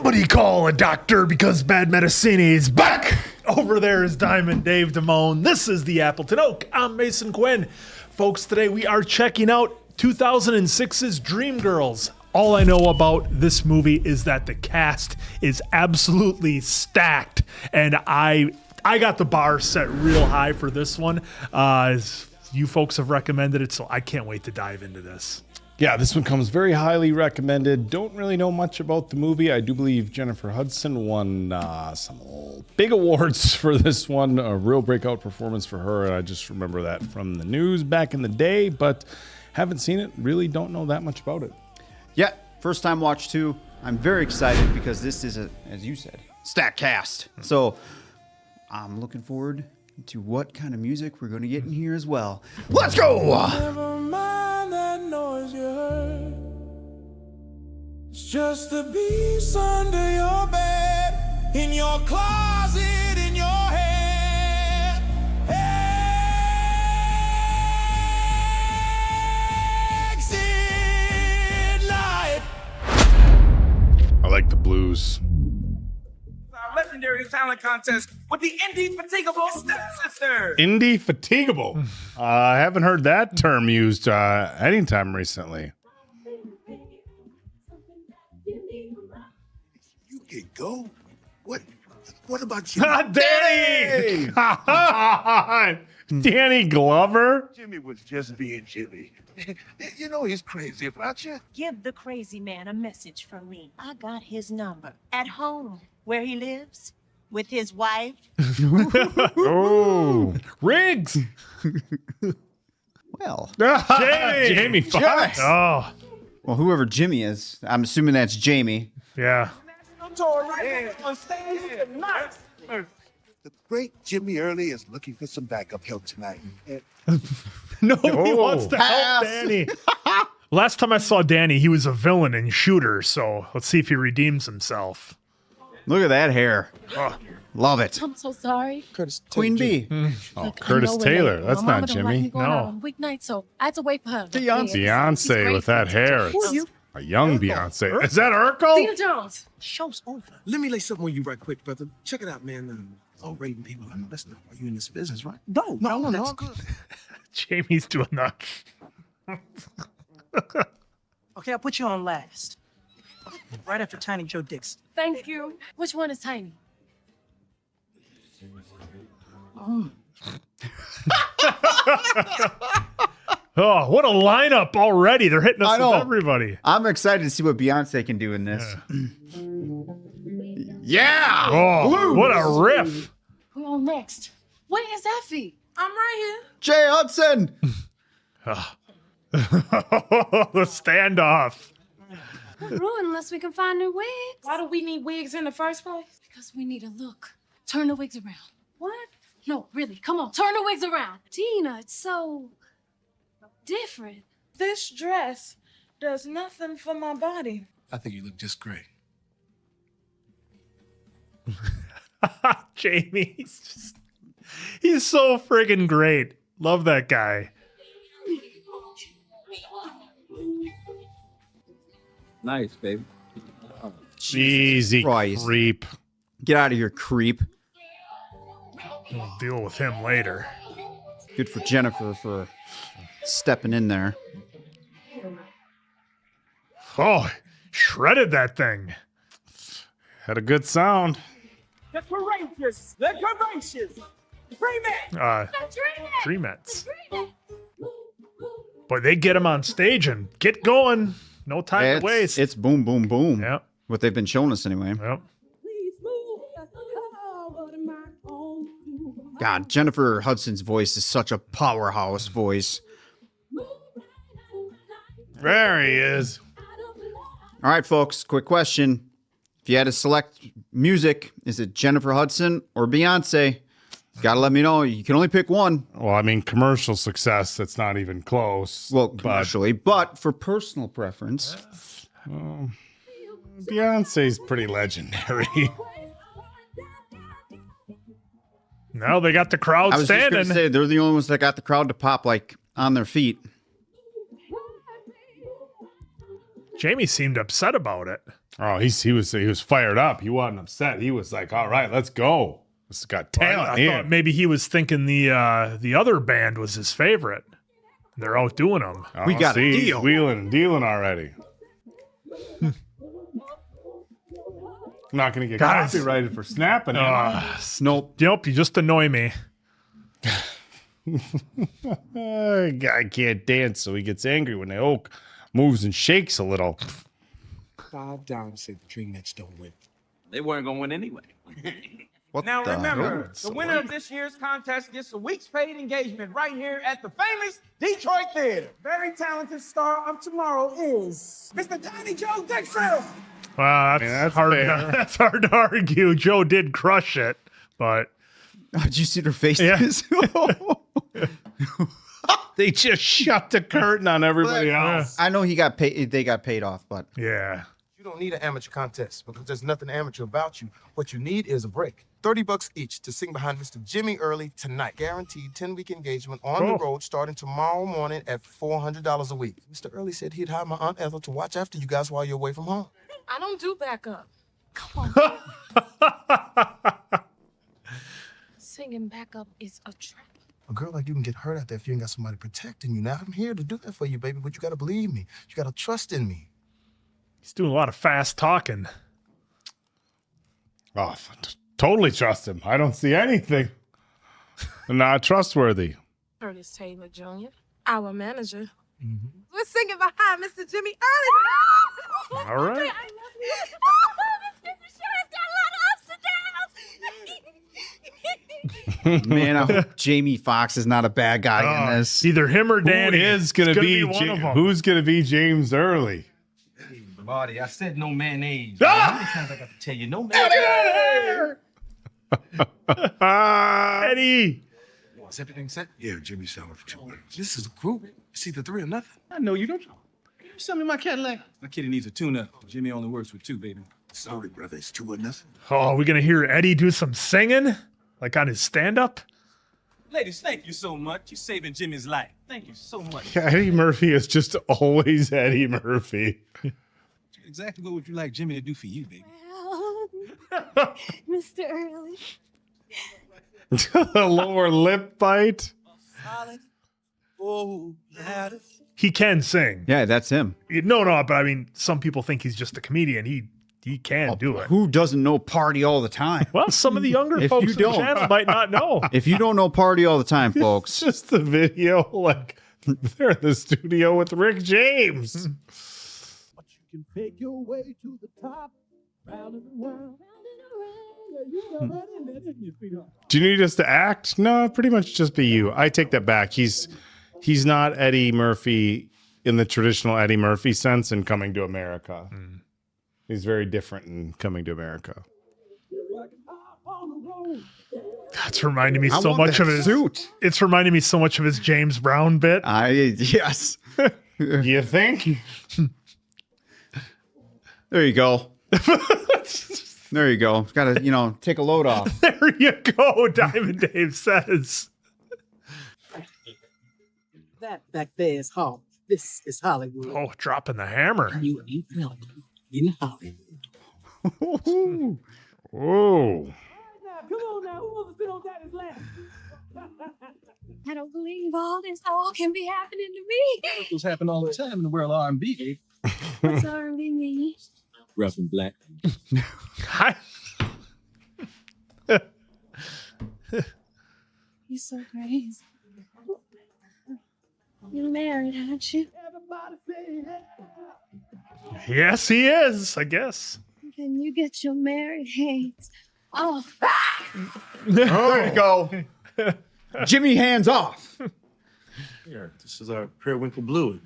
Somebody call a doctor because bad medicine is back. Over there is Diamond Dave Damone. This is the Appleton Oak. I'm Mason Quinn. Folks, today we are checking out 2006's Dreamgirls. All I know about this movie is that the cast is absolutely stacked, and I got the bar set real high for this one. As you folks have recommended it, so I can't wait to dive into this. Yeah, this one comes very highly recommended. Don't really know much about the movie. I do believe Jennifer Hudson won some big awards for this one. A real breakout performance for her. And I just remember that from the news back in the day, but haven't seen it. Really don't know that much about it. Yeah, first time watch too. I'm very excited because this is, as you said, stacked cast. So I'm looking forward to what kind of music we're going to get in here as well. Let's go! Never mind that noise you heard. It's just the beast under your bed, in your closet, in your head. Exit light. I like the blues. Our legendary talent contest with the indefatigable stepsister. Indefatigable. I haven't heard that term used anytime recently. You can go? What about you? Danny! Danny Glover? Jimmy was just being Jimmy. You know he's crazy about you. Give the crazy man a message from me. I got his number at home, where he lives, with his wife. Oh, Riggs! Well, Jamie Foxx. Oh, well, whoever Jimmy is, I'm assuming that's Jamie. yeah. Tour right on stage tonight. The great Jimmy Early is looking for some backup help tonight. Nobody wants to help pass. Danny. Last time I saw Danny, he was a villain in Shooter, so let's see if he redeems himself. Look at that hair. Oh. Love it. I'm so sorry. Queen Bee. Oh, Look, I Curtis know we're Taylor. late. That's My not mama don't like me Jimmy. going out No. on weeknights, so I had to wait for her. Beyonce with that hair. Who are you? A young Beyonce. Is that Urkel? Deena Jones. Show's over. Let me lay something on you right quick, brother. Check it out, man. All rating people. Listen, are you in this business, right? No. I'm good. Jamie's doing that. Okay, I'll put you on last. Right after Tiny Joe Dixon. Thank you. Which one is tiny? Oh, what a lineup already. They're hitting us I know. with everybody. I'm excited to see what Beyonce can do in this. Yeah! Oh, what a riff. Who on next? Where is Effie? I'm right Jay Hudson! The standoff. We're ruined unless we can find new wigs. Why do we need wigs in the first place? Because we need a look. Turn the wigs around. What? No, really. Come on. Turn the wigs around. Tina, it's so different. This dress does nothing for my body. I think you look just great. Jamie, he's so friggin' great. Love that guy. Nice, baby. Easy Christ. creep. Get out of here, creep. We'll deal with him later. Good for Jennifer for stepping in there. Oh, shredded that thing. Had a good sound. The courageous. The courageous. Remix. Dreamettes. Boy, they get him on stage and get going. No time to waste. It's boom, boom, boom. Yep. What they've been showing us anyway. Yep. God, Jennifer Hudson's voice is such a powerhouse voice. There he is. All right, folks, quick question. If you had to select music, is it Jennifer Hudson or Beyonce? Gotta let me know. You can only pick one. Well, I mean, commercial success, that's not even close. Well, commercially, but for personal preference. Beyonce's pretty legendary. Now they got the crowd I was just standing. going to say, they're the only ones that got the crowd to pop, like, on their feet. Jamie seemed upset about it. Oh, he was fired up. He wasn't upset. He was like, all right, let's go. This has got talent I here. thought maybe he was thinking the other band was his favorite. They're outdoing him. Oh, We got a he's deal. wheeling and dealing already. I'm not going to get Guys. copyrighted for snapping him. Nope. Nope, you just annoy me. Guy can't dance, so he gets angry when the oak moves and shakes a little. 5 dollars said the Dreamgirls don't win. They weren't going to win anyway. What Now the remember, hell? the winner of this year's contest gets a week's paid engagement right here at the famous Detroit Theater. Very talented star of tomorrow is Mr. Tiny Joe Dixon. Wow, that's hard. fair. That's hard to argue. Joe did crush it, but Did you see their faces? Yeah. They just shut the curtain on everybody else. I know he got paid. They got paid off, but yeah. You don't need an amateur contest because there's nothing amateur about you. What you need is a break. $30 each to sing behind Mr. Jimmy Early tonight. Guaranteed 10-week engagement on the road starting tomorrow morning at $400 a week. Mr. Early said he'd hire my Aunt Ethel to watch after you guys while you're away from home. I don't do backup. Come on. Singing backup is a trap. A girl like you can get hurt out there if you ain't got somebody protecting you. Now, I'm here to do that for you, baby, but you gotta believe me. You gotta trust in me. He's doing a lot of fast talking. Oh, totally trust him. I don't see anything. Not trustworthy. Curtis Taylor Jr., our manager. Mm-hmm. We're singing behind Mr. Jimmy Early. All right. I love you. Oh, this business sure has got a lot of ups and downs. man, I hope Jamie Foxx is not a bad guy in this. Either him or Danny. Who is going It's to be, one of them. who's going to be James Early? Marty, I said no mayonnaise. Ah! How many times I got to tell you no mayonnaise? Eddie. Is everything set? Yeah, Jimmy selling for $200. This is a group. It's either 3 or nothing. I know you don't. Sell me my Cadillac. My kitty needs a tune-up. Jimmy only works with 2, baby. Sorry, brother. It's 2 or nothing. Oh, are we going to hear Eddie do some singing? Like on his stand-up? Ladies, thank you so much. You're saving Jimmy's life. Thank you so much. Yeah, Eddie Murphy is just always Eddie Murphy. Exactly what would you like Jimmy to do for you, baby? Well, Mr. Early. The lower lip bite. He can sing. Yeah, that's him. No, but I mean, some people think he's just a comedian. He can do it. Who doesn't know Party All the Time? Well, some of the younger If folks you in the don't. channel might not know. If you don't know Party All the Time, folks, Just the video, like they're in the studio with Rick James. But you can make your way to the top, round and around. Do you need us to act? No, pretty much just be you. I take that back. He's not Eddie Murphy in the traditional Eddie Murphy sense in Coming to America. He's very different in Coming to America. That's reminding me I so want much that of his suit. It's reminding me so much of his James Brown bit. Yes. You think? There you go. There you go. Got to, take a load off. There you go, Diamond Dave says. That back there is Hollywood. This is Hollywood. Oh, dropping the hammer. You ain't feeling it in Hollywood. Whoa. Come on now, who wants to sit on daddy's lap? I don't believe all this all can be happening to me. Miracles happen all the time in the world of R&B, baby. What's R&B mean? Rough and black. Hi. You're so crazy. You're married, aren't you? Yes, he is, I guess. Can you get your married hands off? There you go. Jimmy, hands off. Here, this is our periwinkle blue.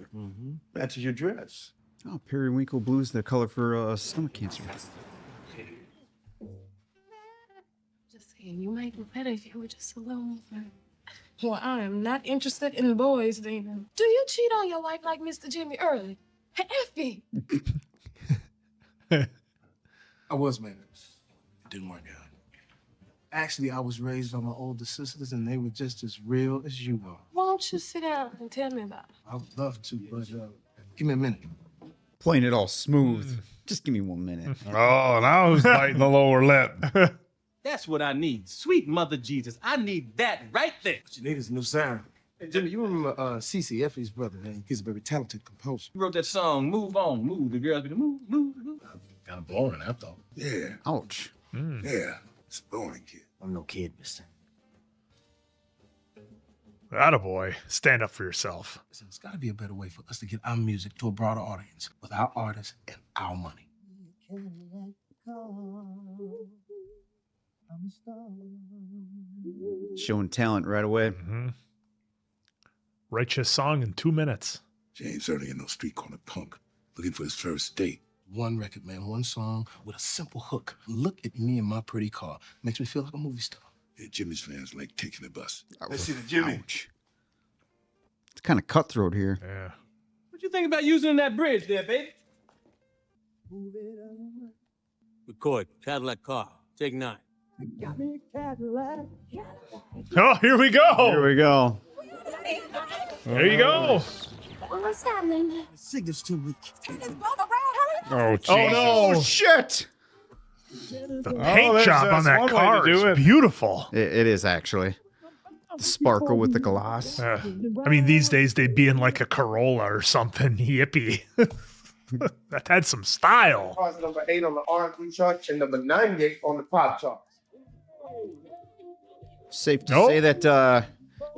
Matches your dress. Oh, periwinkle blue's the color for stomach cancer. Just saying, you might be better if you were just alone. Well, I am not interested in boys, Deena. Do you cheat on your wife like Mr. Jimmy Early? Effie. I was married. It didn't work out. Actually, I was raised by my older sisters, and they were just as real as you were. Why don't you sit down and tell me about it? I would love to, but give me a minute. Playing it all smooth. Just give me 1 minute. Oh, now who's biting the lower lip? That's what I need. Sweet Mother Jesus. I need that right there. What you need is a new sound. Hey, Jimmy, you remember C.C. Effie's brother, man? He's a very talented composer. He wrote that song, Move On, Move. The girls be the move, move, move. Kind of boring, I thought. Yeah, Ouch. yeah. It's boring, kid. I'm no kid, mister. Attaboy. Stand up for yourself. Listen, there's got to be a better way for us to get our music to a broader audience with our artists and our money. Showing talent right away. Write you a song in 2 minutes. James certainly ain't no street corner punk looking for his first date. One record, man, one song with a simple hook. Look at me in my pretty car. Makes me feel like a movie star. Yeah, Jimmy's fans like taking the bus. Let's see the Jimmy. Ouch. It's kind of cutthroat here. Yeah. What you think about using that bridge there, baby? Record, Cadillac car, take 9. Oh, here we go. Here we go. There you go. What's happening? Signal's too weak. Oh, Jesus. Oh, no. Shit. The paint job on that one way to car do is it. beautiful. It is actually. The sparkle with the gloss. I mean, these days they'd be in like a Corolla or something hippie. That had some style. Car's number 8 on the R&B chart and number 98 on the pop chart. Safe to say that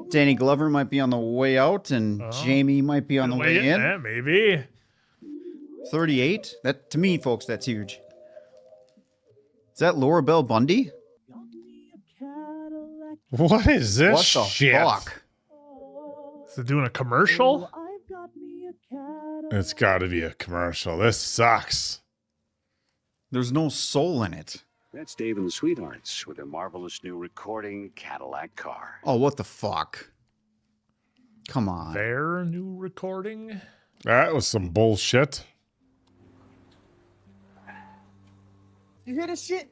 Danny Glover might be on the way out and Jamie might be on the way in. Yeah, maybe. 38? That to me, folks, that's huge. Is that Laura Bell Bundy? What is this What the shit? fuck? Is it doing a commercial? It's got to be a commercial. This sucks. There's no soul in it. That's Dave and the Sweethearts with their marvelous new recording Cadillac car. Oh, what the fuck? Come on. Their new recording? That was some bullshit. You hear this shit?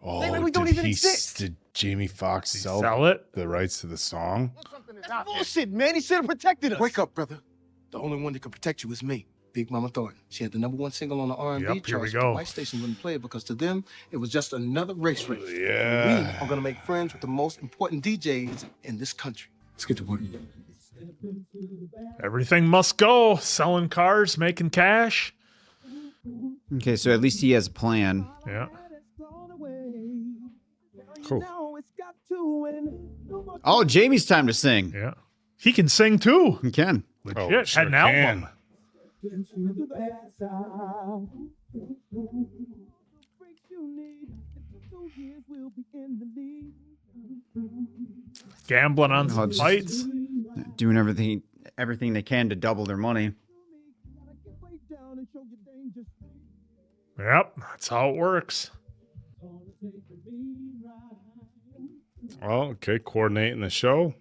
Oh, Like we don't even exist. did Jamie Foxx sell it? The rights to the song? That's bullshit, man. He should have protected us. Wake up, brother. The only one that can protect you is me, Big Mama Thornton. She had the number 1 single on the R&B Yep, here we charts. go. The white station wouldn't play it because to them, it was just another race. Yeah. We are going to make friends with the most important DJs in this country. Let's get to work. Everything must go. Selling cars, making cash. Okay, so at least he has a plan. Yeah. Cool. Oh, Jamie's time to sing. Yeah. He can sing too. He can. Legit. sure Had an album. Gambling on some just- fights. Doing everything they can to double their money. Yep. That's how it works. Well, okay, coordinating the show.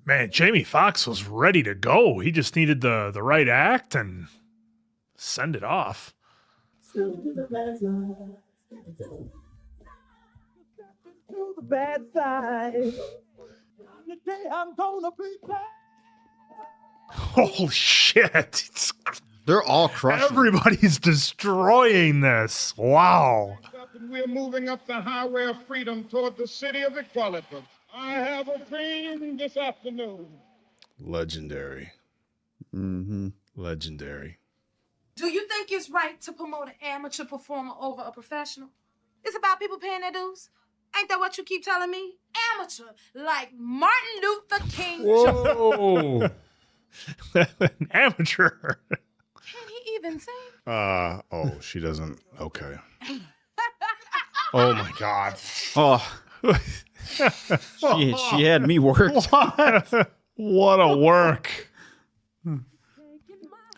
Man, Jamie Foxx was ready to go. He just needed the right act and send it off. The bad side. The day I'm gonna be back. Holy shit. They're all crushing. Everybody's destroying this. Wow. We're moving up the highway of freedom toward the city of equality. I have a dream this afternoon. Legendary. Mm-hmm. Legendary. Do you think it's right to promote an amateur performer over a professional? It's about people paying their dues. Ain't that what you keep telling me? Amateur, like Martin Luther King. Whoa. An amateur. Can he even sing? Oh, she doesn't. Okay. Oh my God. Oh. she had me worked. What a work.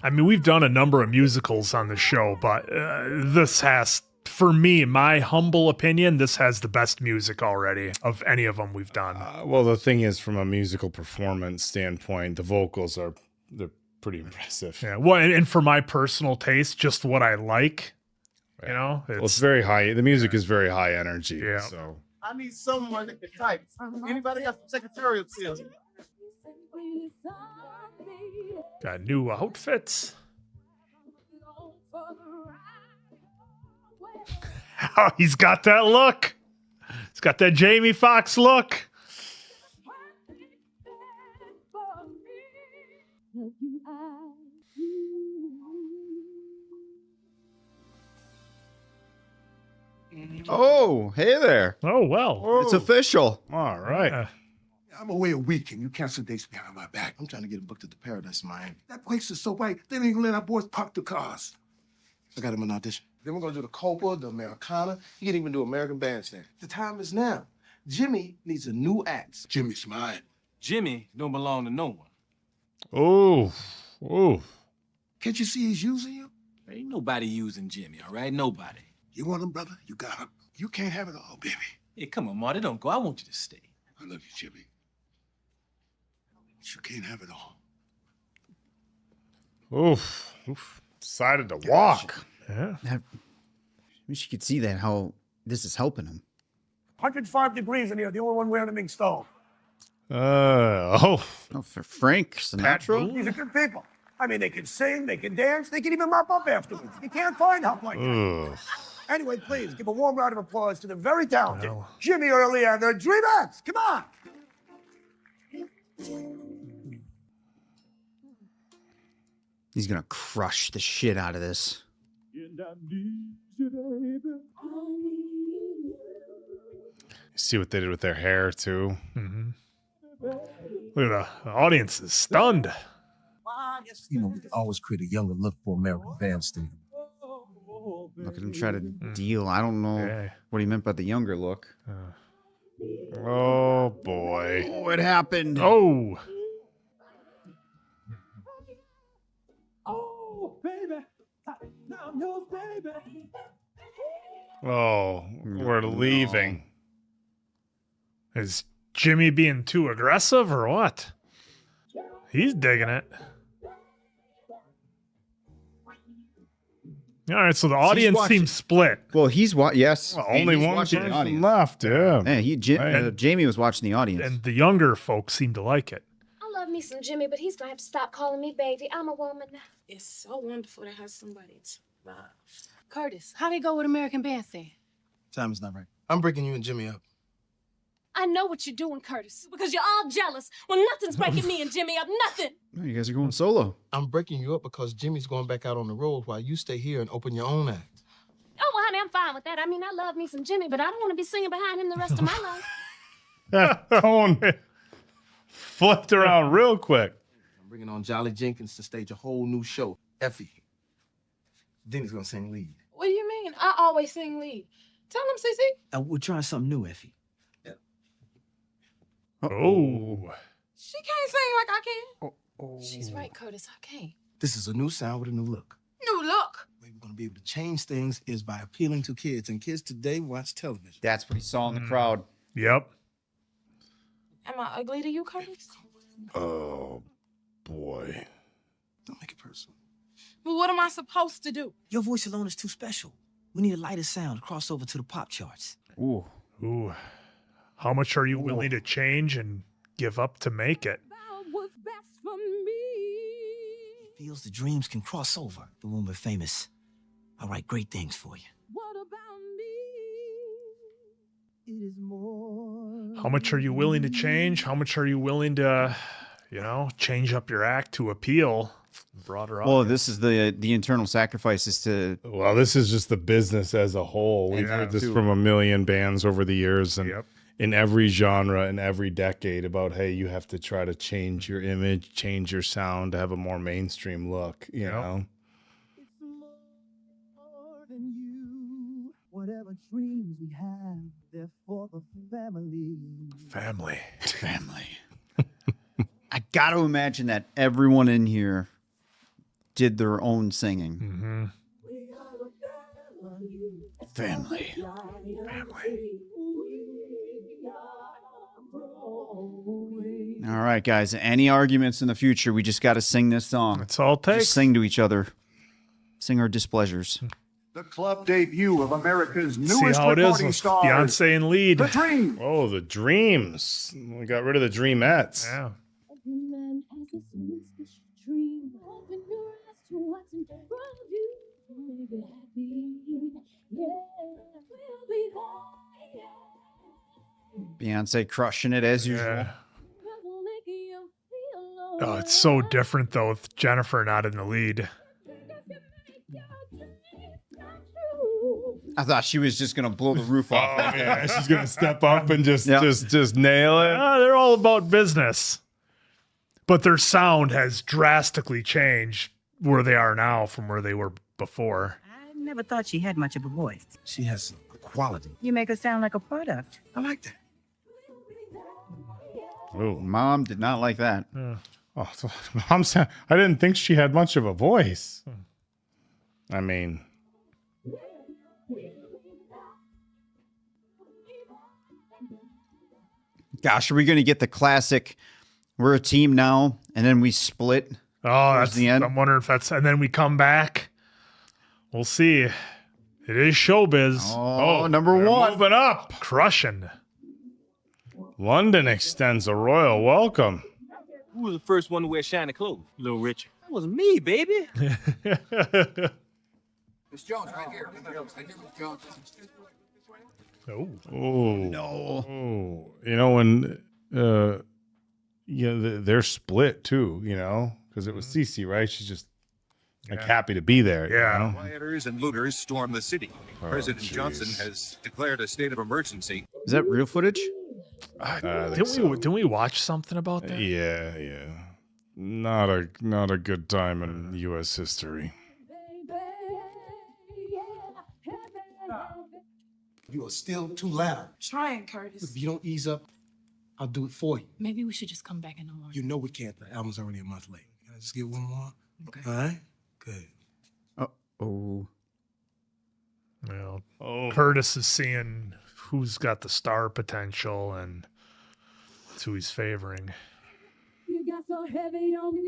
I mean, we've done a number of musicals on the show, but this has, for me, my humble opinion, this has the best music already of any of them we've done. Well, the thing is, from a musical performance standpoint, the vocals they're pretty impressive. Yeah. Well, and for my personal taste, just what I like, you know, It's very high. The music is very high energy. Yeah. So I need someone that can type. Anybody got some secretarial skills? Got new outfits. Oh, he's got that look. He's got that Jamie Foxx look. Oh, hey there. Oh, well. It's official. All right. I'm away a week and you cancel dates behind my back. I'm trying to get it booked at the Paradise Miami. That place is so white, they didn't even let our boys park the cars. I got him an audition. Then we're gonna do the Copa, the Americana. You can even do American Bandstand. The time is now. Jimmy needs a new act. Jimmy's mine. Jimmy don't belong to no one. Oh, oh. Can't you see he's using you? Ain't nobody using Jimmy, all right? Nobody. You want him, brother? You got him. You can't have it all, baby. Hey, come on, Marty, don't go. I want you to stay. I love you, Jimmy. But you can't have it all. Oof. Oof. Decided to walk. Yeah. I wish you could see that, how this is helping him. 105 degrees in here, the only one wearing a big stove. Oh, for Frank Sinatra? These are good people. I mean, they can sing, they can dance, they can even mop up afterwards. You can't find help like that. Anyway, please give a warm round of applause to the very talented Jimmy Early and the Dreamgirls. Come on. He's gonna crush the shit out of this. See what they did with their hair, too. Mm-hmm. Look at the audience is stunned. You know, we can always create a younger look for American Bandstand. Look at him try to deal. I don't know what he meant by the younger look. Oh, boy. Oh, it happened. Oh. Oh, baby. Now knows, baby. Oh, we're leaving. Is Jimmy being too aggressive or what? He's digging it. All right, so the audience seems split. Well, he's yes. Well, only he's one watching the person audience. left, yeah. Yeah, Jamie was watching the audience. And the younger folks seem to like it. I love me some Jimmy, but he's gonna have to stop calling me baby. I'm a woman now. It's so wonderful to have somebody to love. Curtis, how'd it go with American Bandstand? Time is not right. I'm breaking you and Jimmy up. I know what you're doing, Curtis, because you're all jealous. Well, nothing's breaking me and Jimmy up. Nothing. No, you guys are going solo. I'm breaking you up because Jimmy's going back out on the road while you stay here and open your own act. Oh, well, honey, I'm fine with that. I mean, I love me some Jimmy, but I don't want to be singing behind him the rest of my life. That tone flipped around real quick. I'm bringing on Jolly Jenkins to stage a whole new show. Effie. Deena's gonna sing lead. What do you mean? I always sing lead. Tell him, Cece. We're trying something new, Effie. Oh. She can't sing like I can. She's right, Curtis. I can't. This is a new sound with a new look. New look. The way we're gonna be able to change things is by appealing to kids, and kids today watch television. That's what he saw in the crowd. Yep. Am I ugly to you, Curtis? Oh, boy. Don't make it personal. Well, what am I supposed to do? Your voice alone is too special. We need a lighter sound to cross over to the pop charts. Ooh. Ooh. How much are you willing to change and give up to make it? Feels the dreams can cross over. The one we're famous. I'll write great things for you. How much are you willing to change? How much are you willing to, change up your act to appeal broader audience? Well, this is the internal sacrifices to. Well, this is just the business as a whole. We've heard this from a million bands over the years, and in every genre, in every decade, about, hey, you have to try to change your image, change your sound to have a more mainstream look, you know? Whatever dreams we have, they're for the family. Family. I got to imagine that everyone in here did their own singing. Mm-hmm. Family. All right, guys. Any arguments in the future, we just got to sing this song. That's all it takes. Just sing to each other. Sing our displeasures. The club debut of America's See newest how it is recording with stars. Beyonce in lead. The Dream. Oh, the Dreams. We got rid of the Dreamettes. Yeah. Every man has his selfish dream. Beyonce crushing it as usual. Yeah. Oh, it's so different though with Jennifer not in the lead. I thought she was just gonna blow the roof off. Oh, yeah, she's gonna step up and just nail it. They're all about business, but their sound has drastically changed where they are now from where they were before. I never thought she had much of a voice. She has quality. You make her sound like a product. I like that. Oh, Mom did not like that. Oh, so I didn't think she had much of a voice. I mean, gosh, are we going to get the classic? We're a team now, and then we split. Oh, towards that's the end. I'm wondering if that's, and then we come back. We'll see. It is showbiz. Oh, number they're one. moving up. Crushing. London extends a royal welcome. Who was the first one to wear shiny clothes? Little Richard. That was me, baby. Miss Jones, right here. Miss Jones. Oh. No. Oh. You know, when they're split too, you know, because it was Cece, right? She's just like happy to be there. Yeah. You know? Rioters and looters storm the city. President Johnson has declared a state of emergency. Is that real footage? Didn't we watch something about that? Yeah. Not a good time in U.S. history. You are still too loud. Trying, Curtis. If you don't ease up, I'll do it for you. Maybe we should just come back in the morning. You know we can't. The album's already a month late. Can I just get one more? Okay. All right? Good. Oh. Well, Curtis is seeing who's got the star potential and that's who he's favoring. You got so heavy on me.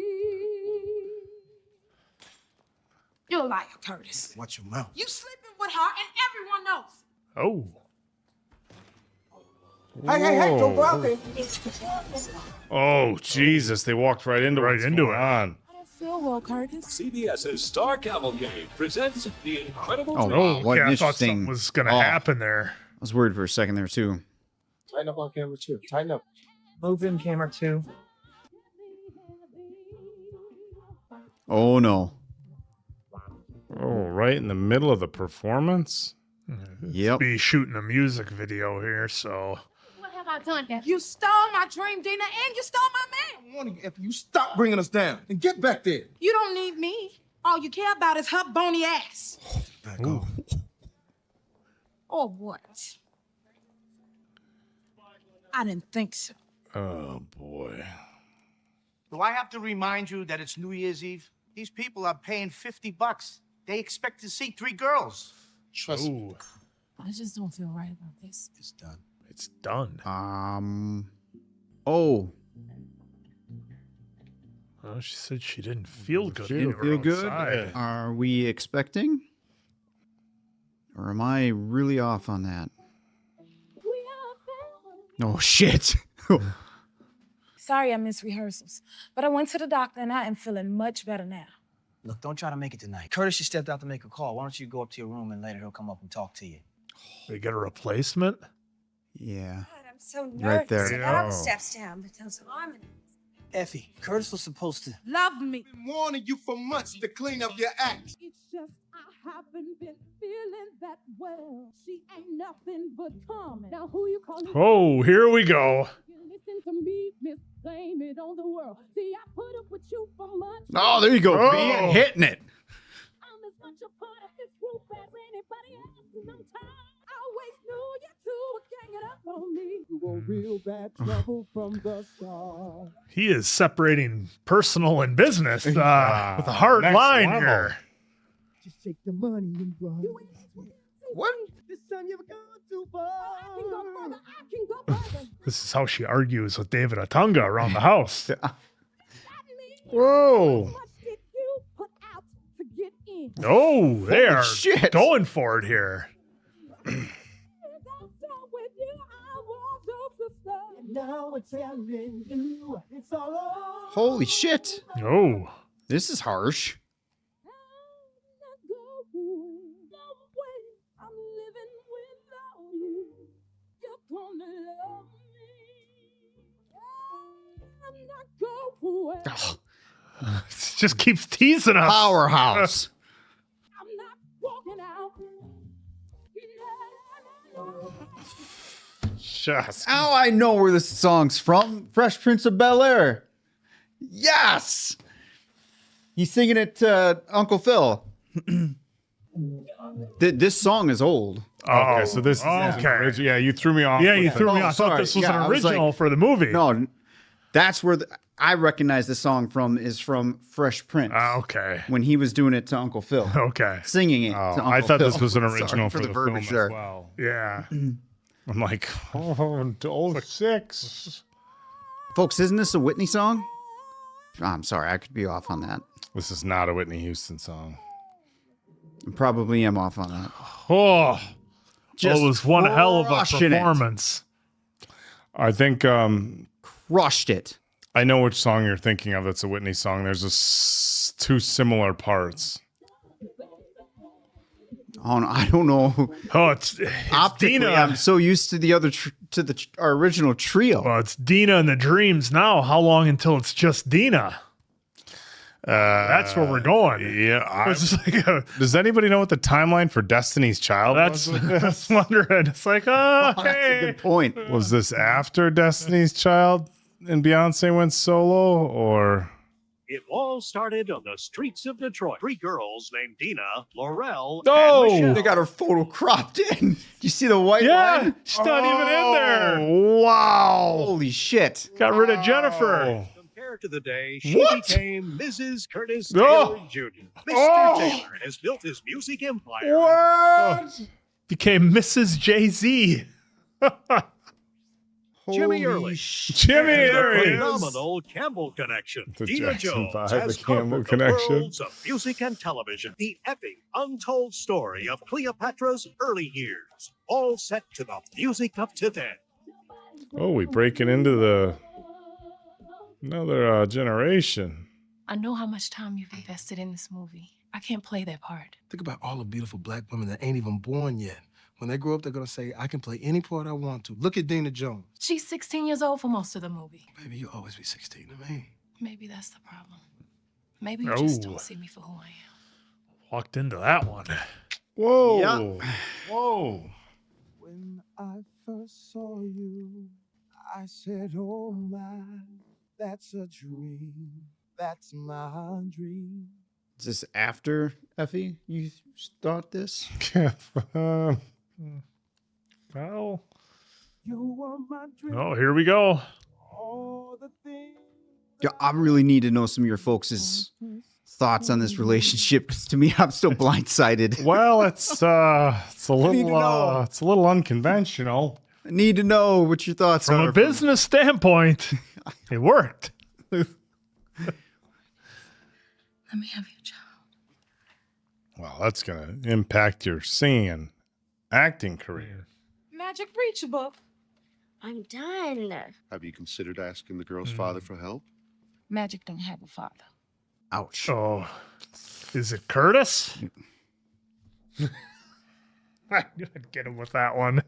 You're a liar, Curtis. Watch your mouth. You sleeping with her and everyone knows. Oh. Hey, don't go out there. Oh, Jesus. They walked right into it. I don't feel well, Curtis. CBS's Star Cavalcade presents The Incredible Oh, Dream. what yeah, an I thought something interesting was going to happen there. I was worried for a second there, too. Tighten up on camera 2. Tighten up. Move in camera 2. Oh, no. Oh, right in the middle of the performance? Yep. Be shooting a music video here, so. What have I done? You stole my dream, Deena, and you stole my man. I'm wondering if you stop bringing us down and get back there. You don't need me. All you care about is her bony ass. Back off. Or what? I didn't think so. Oh, boy. Do I have to remind you that it's New Year's Eve? These people are paying $50. They expect to see 3 girls. Trust me. I just don't feel right about this. It's done. It's done. Oh. Well, she said she didn't feel good. Feel good? Outside. Are we expecting? Or am I really off on that? Oh, shit. Sorry I missed rehearsals, but I went to the doctor and I am feeling much better now. Look, don't try to make it tonight. Curtis, you stepped out to make a call. Why don't you go up to your room and later he'll come up and talk to you. They get a replacement? Yeah. God, I'm so nervous. Right there. I got all the steps down, but those harmonies. Effie, Curtis was supposed to... Love me. I've been warning you for months to clean up your act. It's just I haven't been feeling that well. She ain't nothing but common. Now who you calling? Oh, here we go. You listen to me, miss, blame it on the world. See, I put up with you for months. Oh, there you go. Oh. Being hitting it. I'm as much a part of this group as anybody else, and I'm tired. I always knew you two were ganging up on me. You were real bad trouble from the start. He is separating personal and business with a hard next line level. here. Just take the money and run. What? This time you've gone too far. I can go further. I can go further. This is how she argues with David Otunga around the house. Whoa. What did you put out to get in? Oh, they Holy are shit. going for it here. Now we're telling you it's all over. Holy shit. Oh. This is harsh. Just keeps teasing us. Powerhouse. Just. Now I know where this song's from. Fresh Prince of Bel-Air. Yes. He's singing it to Uncle Phil. This song is old. Okay, so this is yeah, you threw me off. Yeah, you with threw it. me off. I thought this was an original for the movie. No, that's where I recognize the song from is from Fresh Prince. Okay. When he was doing it to Uncle Phil. Okay. Singing it to Uncle I thought Phil. this was an original Sorry for the film verbiage as there. well. Yeah. I'm like, 06. Folks, isn't this a Whitney song? I'm sorry, I could be off on that. This is not a Whitney Houston song. I probably am off on that. Oh, Just it was one hell of a crushing it. performance. I think crushed it. I know which song you're thinking of. That's a Whitney song. There's two similar parts. Oh, no, I don't know. Oh, it's Optically, Deena. I'm so used to the other our original trio. Well, it's Deena and the Dreams now. How long until it's just Deena? That's where we're going. Yeah. It's just like Does anybody know what the timeline for Destiny's Child that's was? that's wondering. It's like, That's a good point. Was this after Destiny's Child and Beyonce went solo, or? It all started on the streets of Detroit. Three girls named Deena, Lorrell, Oh, and Michelle. they got her photo cropped in. Do you see the white line? she's not even in there. Wow. Holy shit. Got rid of Jennifer. Compared to the day she What? became Mrs. Curtis Oh. Taylor Jr. Mr. Oh. Taylor has built his music empire. What? Became Mrs. Jay-Z. Jimmy Early. Jimmy And the Early. phenomenal Campbell connection. The Deena Jackson Jones Five, has the Campbell covered connection. the worlds of music and television. The epic, untold story of Cleopatra's early years, all set to the music of today. Oh, we breaking into another generation. I know how much time you've invested in this movie. I can't play that part. Think about all the beautiful black women that ain't even born yet. When they grow up, they're gonna say, I can play any part I want to. Look at Deena Jones. She's 16 years old for most of the movie. Baby, you'll always be 16 to me. Maybe that's the problem. Maybe you just Oh. don't see me for who I am. Walked into that one. Whoa. Yep. Whoa. When I first saw you, I said, oh my, that's a dream. That's my dream. Is this after, Effie, you thought this? Well, You were my dream. oh, here we go. All the things Yeah, I really need to know some of your folks' thoughts on this relationship. 'Cause to me, I'm still blindsided. Well, it's a need to know. little unconventional. I need to know what your thoughts From are. a business standpoint, it worked. Let me have your child. Well, that's gonna impact your singing and acting career. Magic Preacher Book. I'm done. Have you considered asking the girl's father for help? Magic don't have a father. Ouch. Oh, is it Curtis? I knew I'd get him with that one.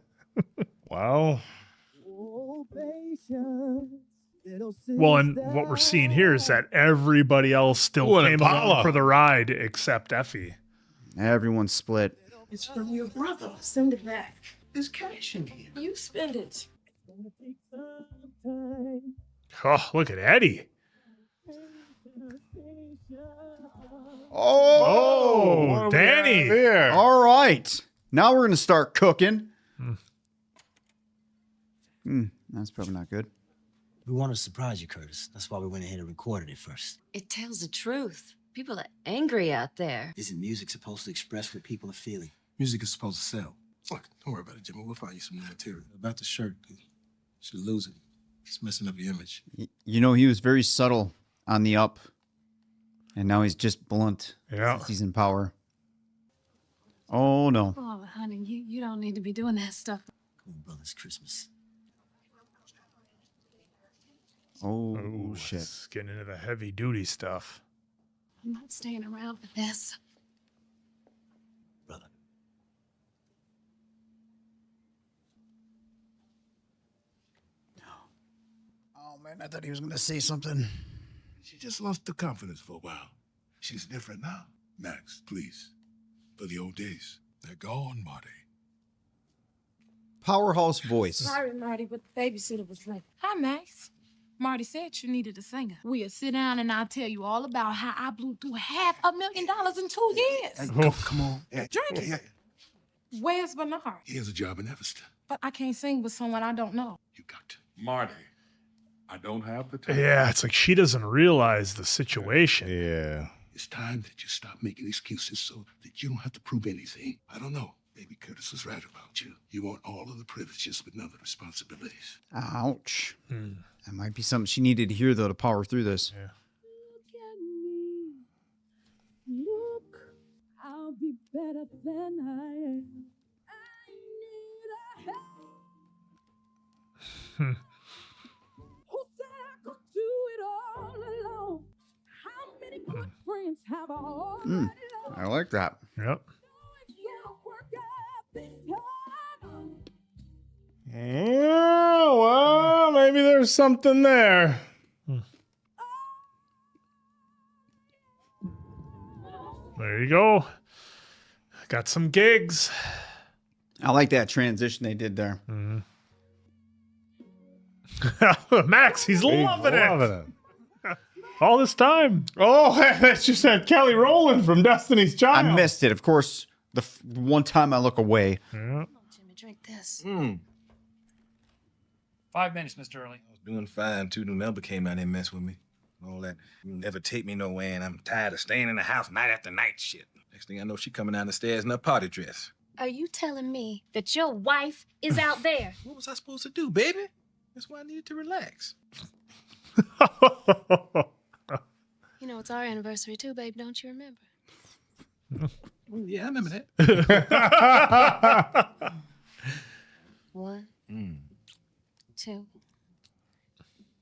Well, oh, patience. Well, and what we're seeing here is that everybody else still Ooh, an came Impala. along for the ride except Effie. Everyone's split. It's from your brother. Send it back. There's cash in here. You spend it. Oh, look at Eddie. Oh, Danny. here. All right. Now we're going to start cooking. That's probably not good. We wanted to surprise you, Curtis. That's why we went ahead and recorded it first. It tells the truth. People are angry out there. Isn't music supposed to express what people are feeling? Music is supposed to sell. Look, don't worry about it, Jimmy. We'll find you some new material. About the shirt, dude. Should lose it. It's messing up your image. You know, he was very subtle on the up. And now he's just blunt. Yeah. Since he's in power. Oh, no. Oh, honey, you don't need to be doing that stuff. Come on, brother, it's Christmas. Oh, Ooh, shit. it's getting into the heavy duty stuff. I'm not staying around for this. Brother. Oh, man, I thought he was going to say something. She just lost the confidence for a while. She's different now. Max, please. For the old days. They're gone, Marty. Powerhouse voice. Sorry, Marty, but the babysitter was late. Hi, Max. Marty said you needed a singer. We'll sit down and I'll tell you all about how I blew through $500,000 in 2 years. Hey, come on. Yeah. Drink it. Where's Bernard? He has a job in Evanston. But I can't sing with someone I don't know. Marty, I don't have the time. Yeah, it's like she doesn't realize the situation. Yeah. It's time that you stop making excuses so that you don't have to prove anything. I don't know. Maybe Curtis was right about you. You want all of the privileges but none of the responsibilities. Ouch. That might be something she needed to hear, though, to power through this. Yeah. Look, I'll be better than I am. I need a hand. Who said I could do it all alone? How many good friends have I already lost? I like that. Yep. Yeah, well, maybe there's something there. There you go. Got some gigs. I like that transition they did there. Max, he's loving it. All this time. Oh, that's just that Kelly Rowland from Destiny's Child. I missed it. Of course, the one time I look away. Yeah. Jimmy, drink this. 5 minutes, Mr. Early. I was doing fine, too. Melba came out and messed with me. All that never take me nowhere, and I'm tired of staying in the house night after night shit. Next thing I know, she coming down the stairs in a party dress. Are you telling me that your wife is out there? What was I supposed to do, baby? That's why I needed to relax. You know, it's our anniversary too, babe. Don't you remember? Yeah, I remember that. 1, 2,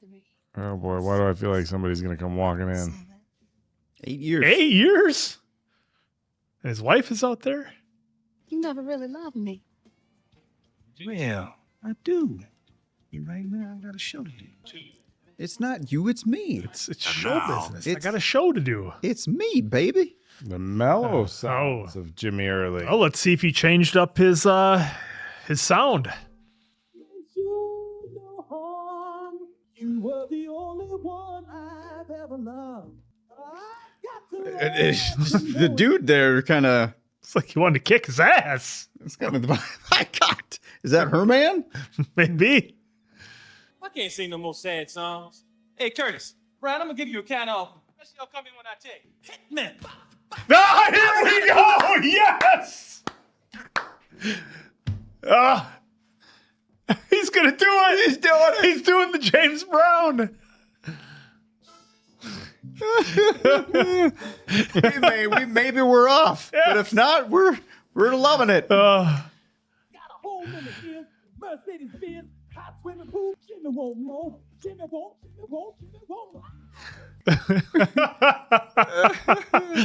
3. Oh boy, why do I feel like somebody's gonna come walking in? 8 years. 8 years? And his wife is out there? You never really loved me. Well, I do. Right now, I got a show to do. It's not you, it's me. It's show business. I got a show to do. It's me, baby. The mellow sounds of Jimmy Early. Oh, let's see if he changed up his sound. You were the only one I've ever loved. The dude there kind of... It's like he wanted to kick his ass. It's kind of... My God. Is that her man? Maybe. I can't sing no more sad songs. Hey, Curtis, Brian, I'm gonna give you a count off. Let's y'all come in when I tell you. Man. Ah, here we go! Yes! He's gonna do it! He's doing it! He's doing the James Brown! Maybe we're off, but if not, we're loving it. Got a hole in the field, Mercedes Benz, hot swimming pool. Jimmy won't more. Jimmy won't. Jimmy won't. Jimmy won't.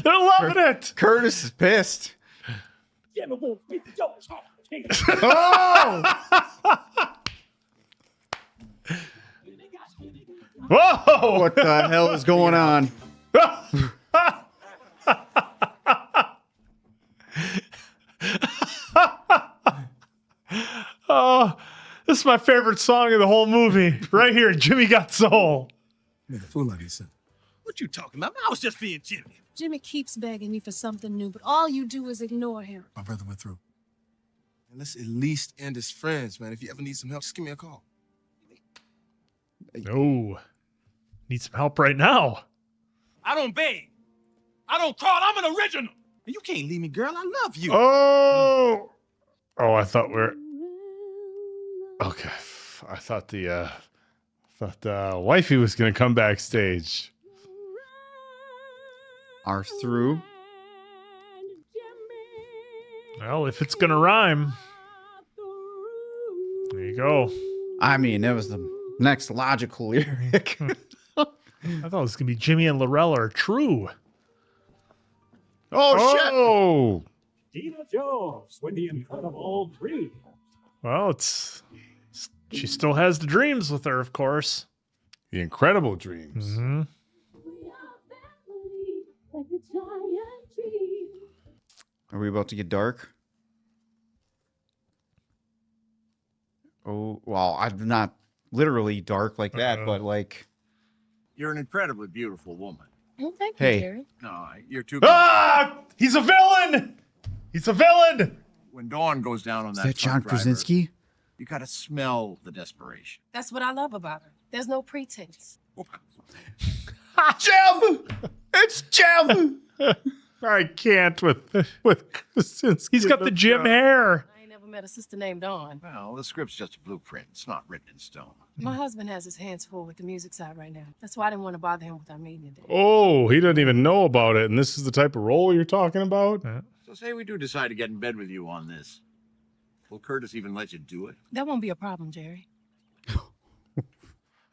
They're loving it. Curtis is pissed. Jimmy won't be George. Oh! Whoa! What the hell is going on? Oh, this is my favorite song of the whole movie. Right here, Jimmy Got Soul. Made a fool of yourself. What you talking about? I was just being Jimmy. Jimmy keeps begging me for something new, but all you do is ignore him. My brother went through. And let's at least end as friends, man. If you ever need some help, just give me a call. No. Need some help right now. I don't beg. I don't crawl. I'm an original. You can't leave me, girl. I love you. Oh, I thought we're okay. I thought the wifey was gonna come backstage. Are through. Well, if it's gonna rhyme, there you go. I mean, it was the next logical lyric. I thought it was gonna be Jimmy and Lorrell are true. Oh, shit! Deena Jones with the incredible Dream. Well, she still has the dreams with her, of course. The Incredible Dreams. Mm-hmm. Are we about to get dark? Oh, well, I'm not literally dark like that, but like... You're an incredibly beautiful woman. Well, thank Hey. you, Jerry. No, you're too. Ah! He's a villain! He's a villain! When Dawn goes down on Is that that John front driver, Krasinski? you gotta smell the desperation. That's what I love about her. There's no pretense. Jim! It's Jim! I can't with Krasinski. He's got the Jim hair. I ain't never met a sister named Dawn. Well, the script's just a blueprint. It's not written in stone. My husband has his hands full with the music side right now. That's why I didn't want to bother him with our meeting today. Oh, he doesn't even know about it, and this is the type of role you're talking about? So say we do decide to get in bed with you on this. Will Curtis even let you do it? That won't be a problem, Jerry.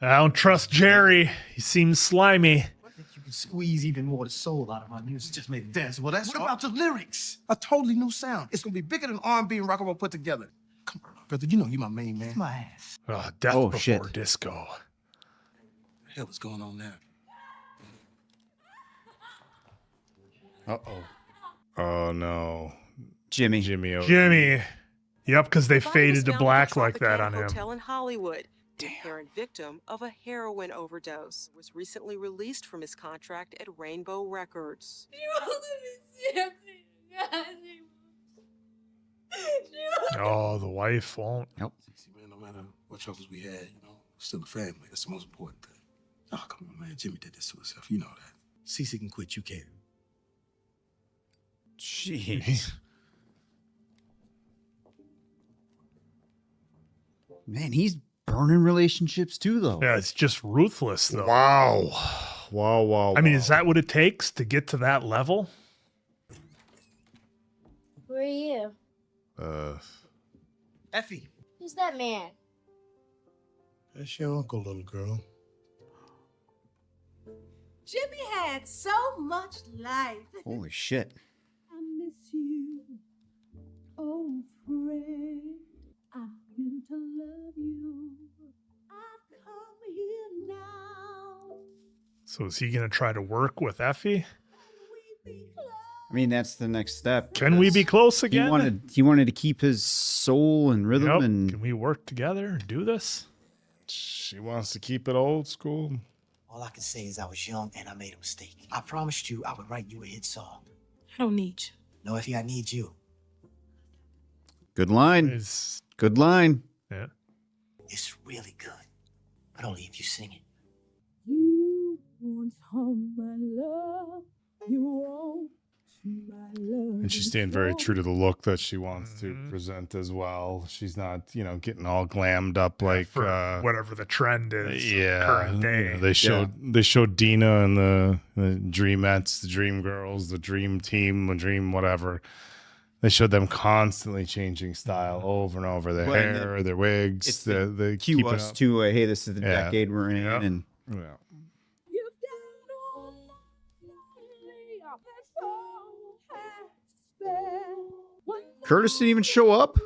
I don't trust Jerry. He seems slimy. You can squeeze even more of the soul out of my music. Just make it dance. Well, that's What about the lyrics? A totally new sound. It's gonna be bigger than R&B and rock and roll put together. Come on, brother. You know you my main man. my ass. Oh, death Oh, before shit. disco. What the hell is going on now? Uh-oh. Oh, no. Jimmy. Jimmy. Jimmy. Yep, because they Body was faded to found at black the like that Tropicana on him. Hotel in Hollywood. Apparent victim of a heroin overdose. Was recently released from his contract at Rainbow Records. Oh, the wife won't. Nope. See, man, no matter what troubles we had, you know, still a family. That's the most important thing. Oh, come on, man. Jimmy did this to himself. You know that. Cece can quit. You can't. Jeez. Man, he's burning relationships too, though. Yeah, it's just ruthless, though. Wow. Wow. I mean, is that what it takes to get to that level? Who are you? Effie. Who's that man? That's your uncle, little girl. Jimmy had so much life. Holy shit. I miss you, oh friend. I've been to love you. I've come here now. So is he going to try to work with Effie? I mean, that's the next step. Can we be close again? He wanted to keep his soul and rhythm Yep. and Can we work together and do this? She wants to keep it old school. All I can say is I was young and I made a mistake. I promised you I would write you a hit song. I don't need you. No, Effie, I need you. good line. Good line. Yeah. It's really good, but only if you sing it. You want home, my love. You want my love. And she's staying very true to the look that she wants to present as well. She's not, getting all glammed up like For whatever the trend is. yeah. Current day. They showed Deena and the Dreamettes, the Dreamgirls, the Dream Team, the Dream whatever. They showed them constantly changing style over and over. Their Well, and hair, their wigs, It's the cue keeping us up. to, hey, this is the Yeah. decade we're in. Yep. And Yeah. Curtis didn't even show up.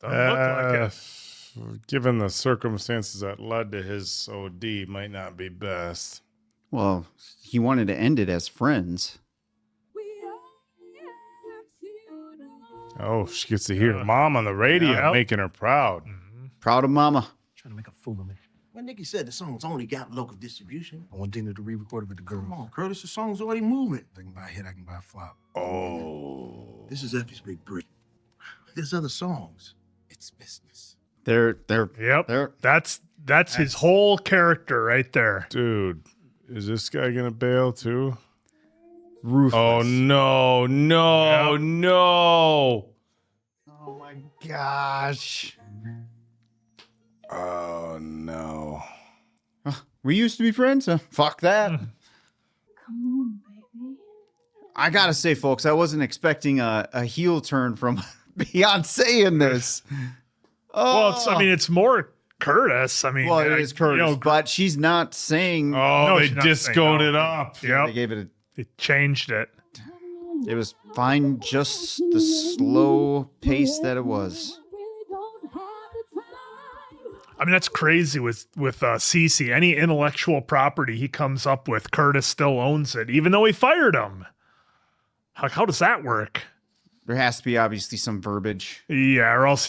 Doesn't look like it. Given the circumstances that led to his OD, might not be best. Well, he wanted to end it as friends. Oh, she gets to hear mom on the radio, Yeah. making her proud. Proud of mama. Trying to make a fool of me. When Nikki said the song's only got local distribution. I want Deena to re-record it with the girls. Come on, Curtis, the song's already moving. If I can buy a hit, I can buy a flop. Oh. This is Effie's big break. There's other songs. It's business. Yep. That's his whole character right there. Dude, is this guy going to bail too? Ruthless. Oh, no. Oh my gosh. Oh, no. We used to be friends. Fuck that. Come on, baby. I gotta say, folks, I wasn't expecting a heel turn from Beyonce in this. Well, it's more Curtis. I mean, Well, it is Curtis, but she's not saying. Oh, No, they she's not saying discoed no. it up. Yep. They gave it It changed it. It was fine, just the slow pace that it was. I mean, that's crazy with Cece. Any intellectual property he comes up with, Curtis still owns it, even though he fired him. How does that work? There has to be obviously some verbiage. Yeah, or else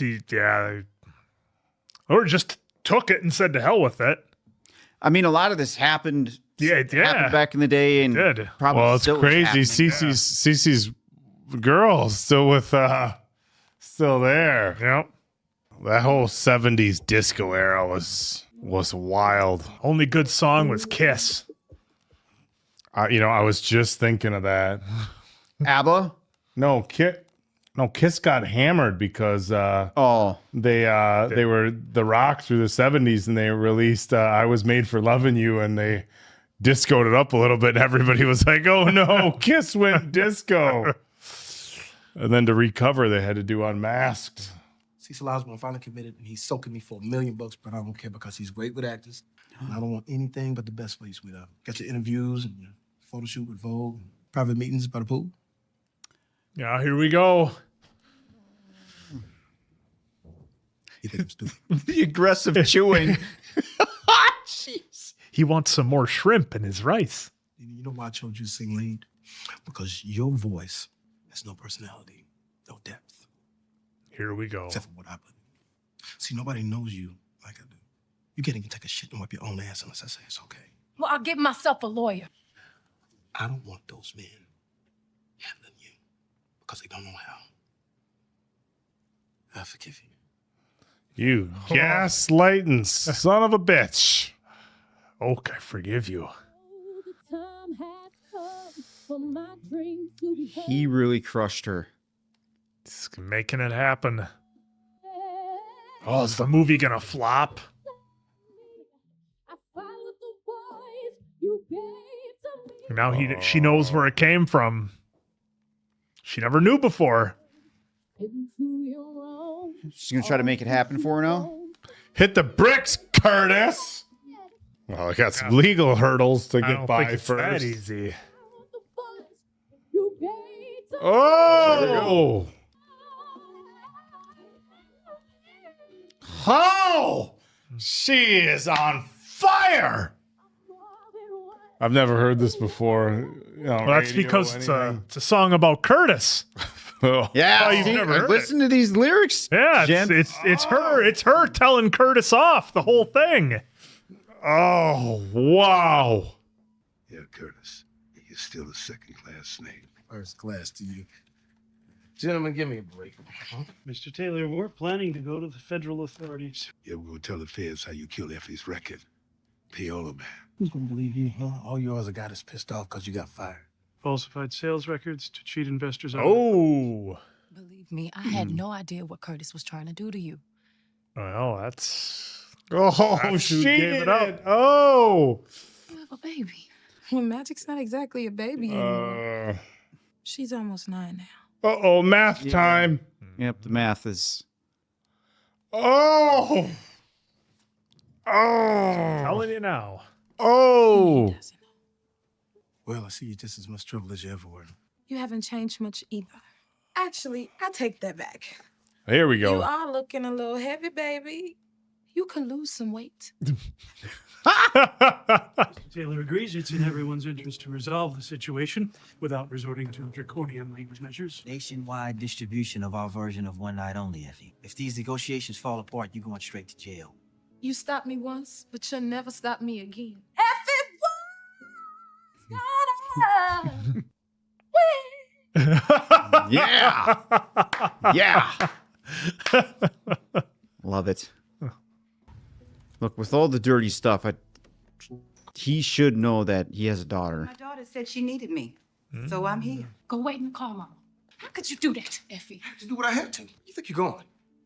or just took it and said to hell with it. I mean, a lot of this happened. Happened back in the day, and probably Well, it's still is crazy. happening. Cece's girl is still with still there. Yep. That whole 70s disco era was wild. Only good song was Kiss. I was just thinking of that. ABBA? No, Kiss got hammered because they were the rock through the 70s, and they released I Was Made for Loving You, and they discoed it up a little bit, and everybody was like, oh no, Kiss went disco. And then to recover, they had to do Unmasked. Cecil Osborne finally committed, and he's soaking me for $1 million, but I don't care because he's great with actors. And I don't want anything but the best for you, sweetheart. Got your interviews and your photo shoot with Vogue, and private meetings by the pool. Yeah, here we go. You think I'm stupid? The aggressive chewing. Jeez. He wants some more shrimp in his rice. You know why I chose you to sing lead? Because your voice has no personality, no depth. Here we go. Except for what I put. See, nobody knows you like I do. You can't even take a shit and wipe your own ass unless I say it's okay. Well, I'll get myself a lawyer. I don't want those men handling you because they don't know how. I forgive you. You gaslighting son of a bitch. Oak, I forgive you. He really crushed her. He's making it happen. Oh, is the movie gonna flop? Now she knows where it came from. She never knew before. She's gonna try to make it happen for her now. Hit the bricks, Curtis. Well, I got some legal hurdles to get by think it's first. that easy. Oh! Oh! She is on fire! I've never heard this before. Well, that's because it's a song about Curtis. Yeah, Oh, you've never heard listen to these lyrics. Yeah, Jen. it's her telling Curtis off the whole thing. Oh, wow. Yeah, Curtis, you're still a second-class snake. First class to you. Gentlemen, give me a break. Mr. Taylor, we're planning to go to the federal authorities. Yeah, we're gonna tell the feds how you killed Effie's record. Payola man. Who's gonna believe you? Huh? All you other got is pissed off because you got fired. Falsified sales records to cheat investors out. Oh. Believe me, I had no idea what Curtis was trying to do to you. Well, that's... Oh, That's who she gave did it up. it. Oh. You have a baby. Well, Magic's not exactly a baby anymore. She's almost 9 now. Uh-oh, math time. Yep, the math is... Oh. Telling you now. Oh. Well, I see you just as much trouble as you ever were. You haven't changed much either. Actually, I take that back. Here we You go. are looking a little heavy, baby. You can lose some weight. Mr. Taylor agrees it's in everyone's interest to resolve the situation without resorting to draconian language measures. Nationwide distribution of our version of One Night Only, Effie. If these negotiations fall apart, you're going straight to jail. You stopped me once, but you'll never stop me again. Yeah. Yeah. Love it. Look, with all the dirty stuff, he should know that he has a daughter. My daughter said she needed me, so I'm here. Go wait in the car, Mama. How could you do that, Effie? I had to do what I had to. You think you're going?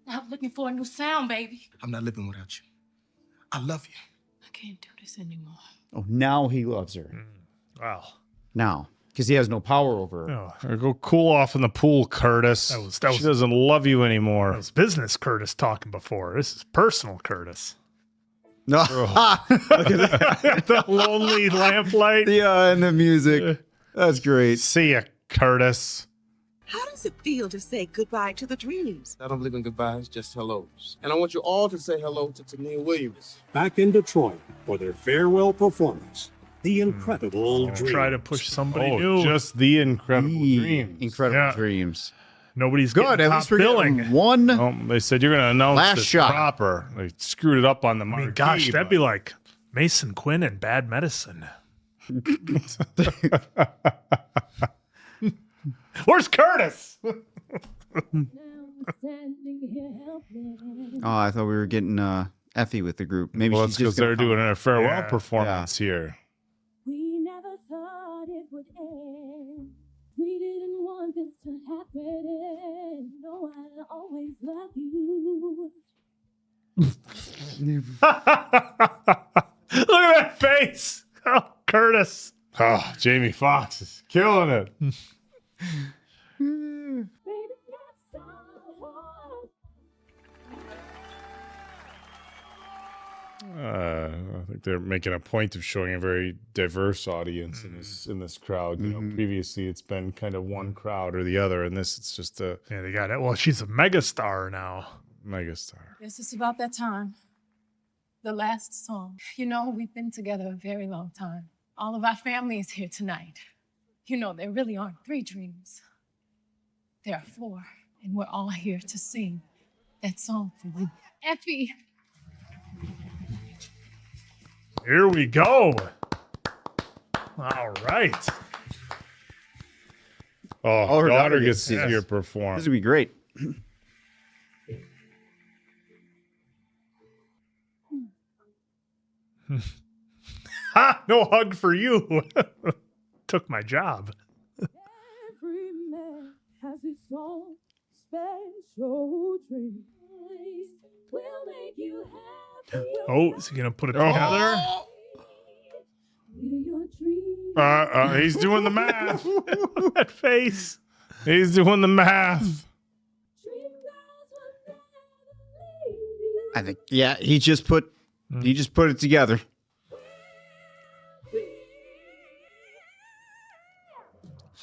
I'm looking for a new sound, baby. I'm not living without you. I love you. I can't do this anymore. Oh, now he loves her. Wow. Now, because he has no power over her. Or go cool off in the pool, Curtis. She doesn't love you anymore. That was business Curtis talking before. This is personal Curtis. No. Look at that. The lonely lamplight. Yeah, and the music. That's great. See ya, Curtis. How does it feel to say goodbye to the dreams? I don't believe in goodbyes, just hellos. And I want you all to say hello to Tennille Williams. Back in Detroit for their farewell performance, The Incredible Dreams. Try to push somebody Oh, new. just the Incredible Dreams. Incredible Dreams. Nobody's Good. getting At top least we're billing. getting one. Oh, they said you're going to announce Last this shot. proper. They screwed it up on the I marquee. mean, gosh, that'd but- be like Mason Quinn and Bad Medicine. Where's Curtis? Oh, I thought we were getting Effie with the group. Maybe Well, she's that's because just gonna they're come. doing a farewell Yeah. performance here. We never thought it would end. We didn't want this to happen. No, I'll always love you. Look at that face. Oh, Curtis. Oh, Jamie Foxx is killing it. I think they're making a point of showing a very diverse audience in this crowd. You know, previously it's been kind of one crowd or the other, and this it's just a Yeah, they got it. Well, she's a megastar now. megastar. Yes, it's about that time. The last song. You know, we've been together a very long time. All of our family is here tonight. You know, there really aren't 3 dreams. There are 4, and we're all here to sing that song for you. Effie. Here we go. All right. Oh, her daughter daughter gets gets- to hear This perform. would be great. Ha! No hug for you. Took my job. Every man has his own special dream. We'll make you happy. Oh, is he gonna put it together? He's doing the math. That face. He's doing the math. I think. Yeah, he just put it together.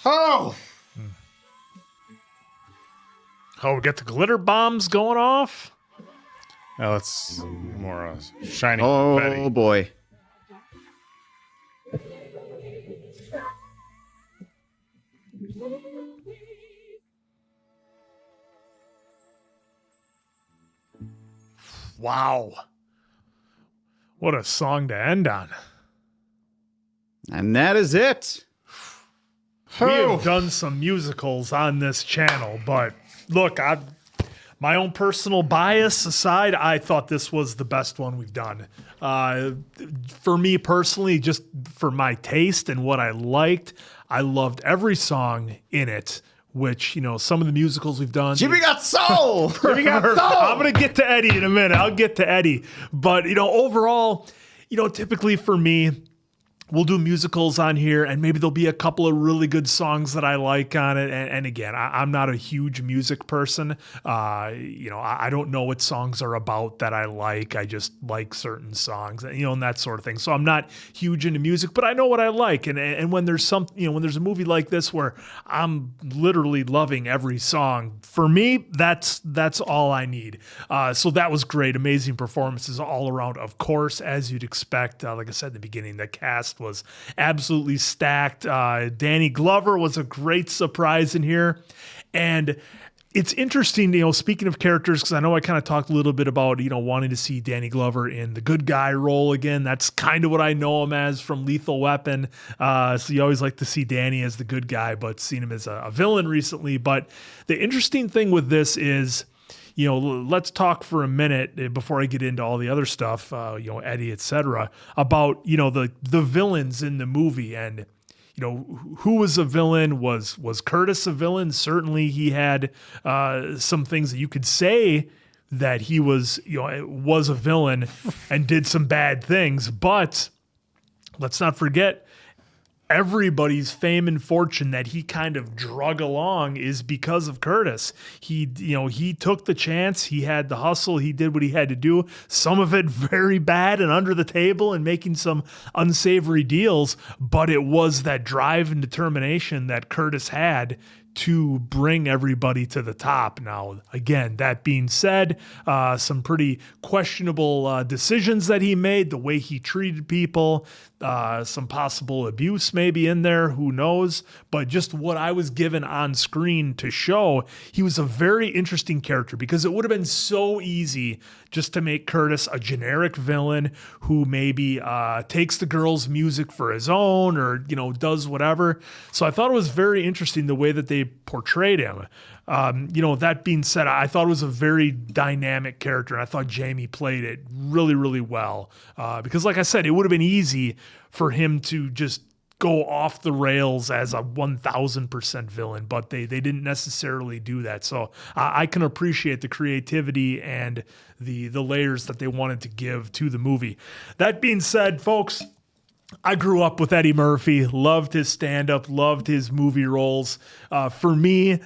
Oh. Oh, we got the glitter bombs going off. Now that's more shiny Oh confetti. boy. Wow. What a song to end on. And that is it. We have done some musicals on this channel, but look, my own personal bias aside, I thought this was the best one we've done. For me personally, just for my taste and what I liked, I loved every song in it, which, you know, some of the musicals we've done. Jimmy got soul. Jimmy got soul. I'm going to get to Eddie in a minute. I'll get to Eddie. But, you know, overall, you know, typically for me, we'll do musicals on here, and maybe there'll be a couple of really good songs that I like on it. And again, I'm not a huge music person. You know, I don't know what songs are about that I like. I just like certain songs, you know, and that sort of thing. So I'm not huge into music, but I know what I like. And when there's when there's a movie like this where I'm literally loving every song, for me, that's all I need. So that was great. Amazing performances all around, of course, as you'd expect. Like I said in the beginning, the cast was absolutely stacked. Danny Glover was a great surprise in here. And it's interesting, you know, speaking of characters, because I know I kind of talked a little bit about, you know, wanting to see Danny Glover in the good guy role again. That's kind of what I know him as from Lethal Weapon. So you always like to see Danny as the good guy, but seen him as a villain recently. But the interesting thing with this is, you know, let's talk for a minute before I get into all the other stuff, you know, Eddie, etc., about, you know, the villains in the movie. And, you know, who was a villain? Was Curtis a villain? Certainly he had some things that you could say that he was, you know, was a villain and did some bad things. But let's not forget, everybody's fame and fortune that he kind of drug along is because of Curtis. He took the chance. He had the hustle. He did what he had to do. Some of it very bad and under the table and making some unsavory deals, but it was that drive and determination that Curtis had to bring everybody to the top. Now, again, that being said, some pretty questionable decisions that he made, the way he treated people, some possible abuse maybe in there, who knows? But just what I was given on screen to show, he was a very interesting character, because it would have been so easy just to make Curtis a generic villain who maybe takes the girl's music for his own, or, does whatever. So I thought it was very interesting the way that they portrayed him. That being said, I thought it was a very dynamic character, and I thought Jamie played it really, really well. Because like I said, it would have been easy for him to just go off the rails as a 1000% villain, but they didn't necessarily do that. So I can appreciate the creativity and the layers that they wanted to give to the movie. That being said, folks, I grew up with Eddie Murphy, loved his stand-up, loved his movie roles. For me,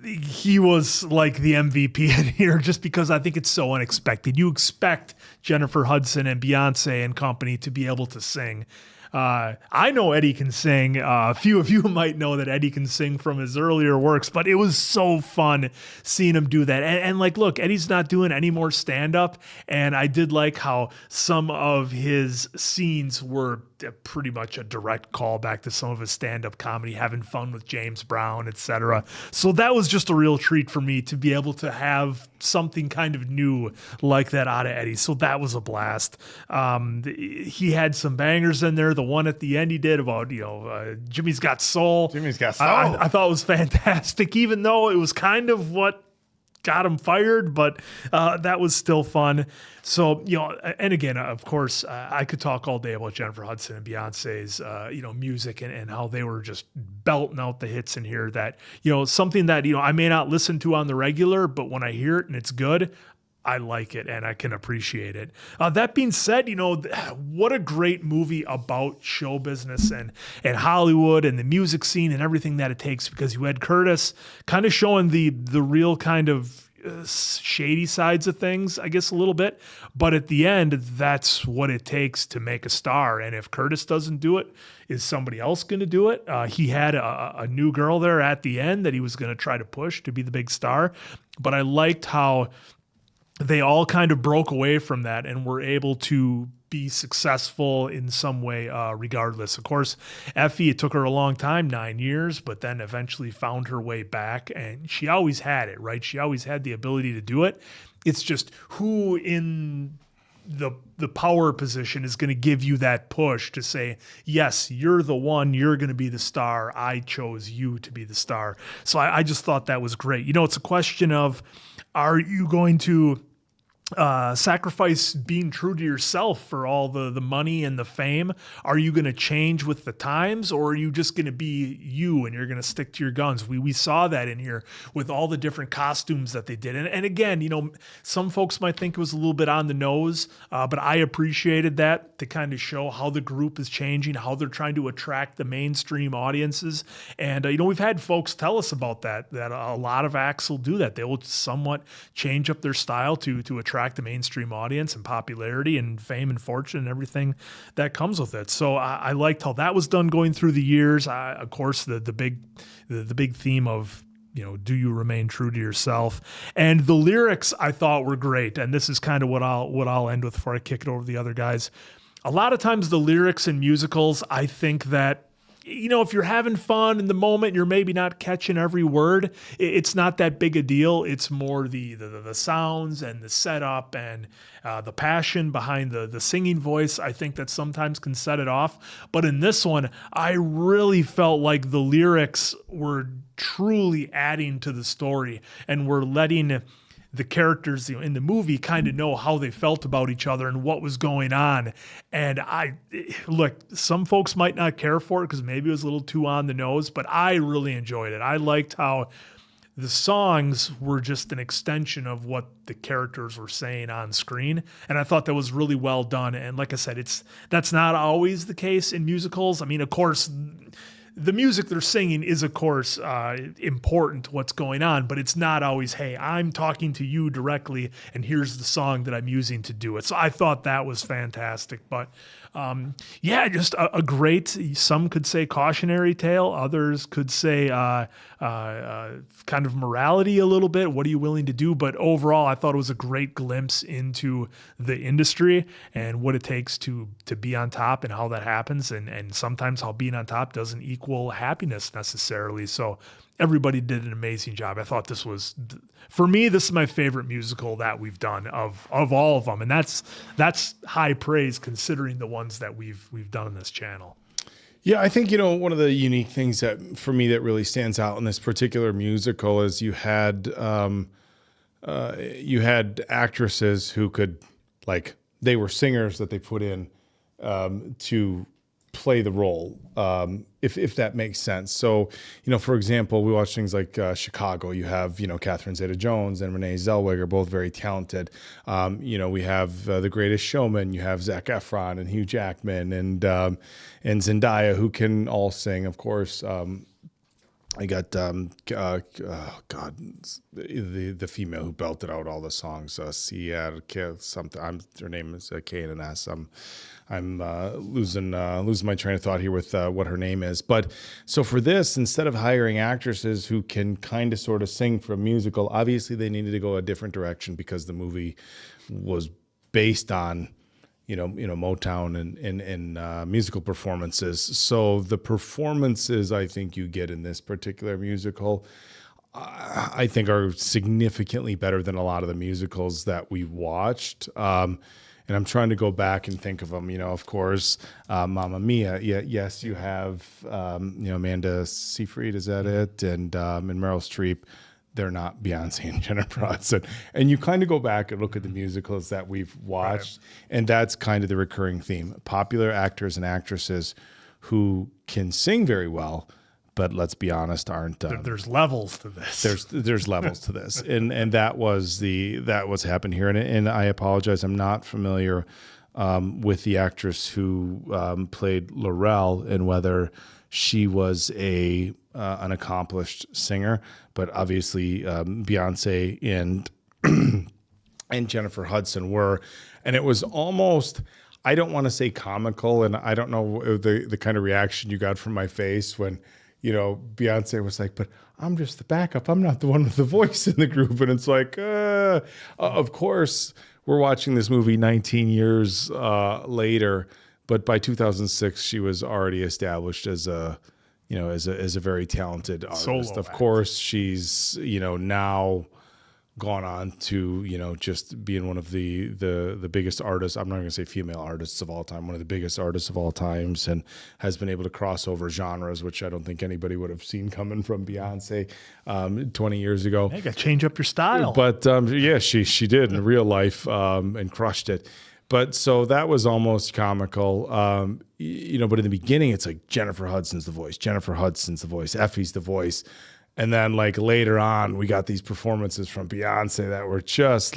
he was like the MVP in here, just because I think it's so unexpected. You expect Jennifer Hudson and Beyoncé and company to be able to sing. I know Eddie can sing. A few of you might know that Eddie can sing from his earlier works, but it was so fun seeing him do that. And look, Eddie's not doing any more stand-up, and I did like how some of his scenes were pretty much a direct callback to some of his stand-up comedy, having fun with James Brown, etc. So that was just a real treat for me to be able to have something kind of new like that out of Eddie. So that was a blast. He had some bangers in there. The one at the end he did about, Jimmy's Got Soul. Jimmy's Got Soul. I thought it was fantastic, even though it was kind of what got him fired, but that was still fun. So, and again, of course, I could talk all day about Jennifer Hudson and Beyonce's, music and how they were just belting out the hits in here that, something that, I may not listen to on the regular, but when I hear it and it's good, I like it and I can appreciate it. That being said, what a great movie about show business and Hollywood and the music scene and everything that it takes, because you had Curtis kind of showing the real kind of shady sides of things, I guess, a little bit. But at the end, that's what it takes to make a star. And if Curtis doesn't do it, is somebody else going to do it? He had a new girl there at the end that he was going to try to push to be the big star. But I liked how they all kind of broke away from that and were able to be successful in some way, regardless. Of course, Effie, it took her a long time, 9 years, but then eventually found her way back, and she always had it, right? She always had the ability to do it. It's just who in the power position is going to give you that push to say, yes, you're the one, you're going to be the star. I chose you to be the star. So I just thought that was great. It's a question of, are you going to sacrifice being true to yourself for all the money and the fame? Are you going to change with the times, or are you just going to be you and you're going to stick to your guns? We saw that in here with all the different costumes that they did. And again, some folks might think it was a little bit on the nose, but I appreciated that to kind of show how the group is changing, how they're trying to attract the mainstream audiences. And, we've had folks tell us about that a lot of acts will do that. They will somewhat change up their style to attract the mainstream audience and popularity and fame and fortune and everything that comes with it. So I liked how that was done going through the years. Of course, the big theme of, do you remain true to yourself? And the lyrics I thought were great. And this is kind of what I'll end with before I kick it over to the other guys. A lot of times the lyrics in musicals, I think that, if you're having fun in the moment, you're maybe not catching every word. It's not that big a deal. It's more the sounds and the setup and the passion behind the singing voice. I think that sometimes can set it off. But in this one, I really felt like the lyrics were truly adding to the story and were letting the characters in the movie kind of know how they felt about each other and what was going on. And look, some folks might not care for it because maybe it was a little too on the nose, but I really enjoyed it. I liked how the songs were just an extension of what the characters were saying on screen. And I thought that was really well done. And like I said, that's not always the case in musicals. I mean, of course, the music they're singing is, of course, important to what's going on, but it's not always, hey, I'm talking to you directly, and here's the song that I'm using to do it. So I thought that was fantastic. But yeah, just a great, some could say cautionary tale, others could say kind of morality a little bit. What are you willing to do? But overall, I thought it was a great glimpse into the industry and what it takes to be on top and how that happens. And sometimes how being on top doesn't equal happiness necessarily. So everybody did an amazing job. I thought this was, for me, this is my favorite musical that we've done of all of them. And that's high praise considering the ones that we've done on this channel. Yeah, I think, one of the unique things that for me that really stands out in this particular musical is you had actresses who could, like, they were singers that they put in to play the role, if that makes sense. So, for example, we watch things like Chicago. You have, Catherine Zeta-Jones and Renee Zellweger, both very talented. We have The Greatest Showman. You have Zac Efron and Hugh Jackman and Zendaya, who can all sing, of course. I got the female who belted out all the songs. Sierra something. Her name is K and an S. I'm losing my train of thought here with what her name is. But so for this, instead of hiring actresses who can kind of sort of sing for a musical, obviously they needed to go a different direction because the movie was based on Motown and musical performances. So the performances I think you get in this particular musical, I think are significantly better than a lot of the musicals that we watched. And I'm trying to go back and think of them. Of course, Mamma Mia. Yeah, yes, you have Amanda Seyfried. Is that it? And Meryl Streep. They're not Beyonce and Jennifer Hudson. And you kind of go back and look at the musicals that we've watched, and that's kind of the recurring theme. Popular actors and actresses who can sing very well, but let's be honest, aren't there's levels to this. There's levels to this. And that was what's happened here. And I apologize, I'm not familiar with the actress who played Lorrell and whether she was an accomplished singer, but obviously Beyonce and Jennifer Hudson were, and it was almost, I don't want to say comical, and I don't know the kind of reaction you got from my face when, Beyonce was like, but I'm just the backup. I'm not the one with the voice in the group. And it's like, of course, we're watching this movie 19 years later, but by 2006, she was already established as a very talented artist. Solo of course, she's, now gone on to, just being one of the biggest artists. I'm not going to say female artists of all time, one of the biggest artists of all times, and has been able to cross over genres, which I don't think anybody would have seen coming from Beyonce 20 years ago. You got to change up your style. But yeah, she did in real life and crushed it. But so that was almost comical, but in the beginning, it's like Jennifer Hudson's the voice, Effie's the voice. And then like later on, we got these performances from Beyonce that were just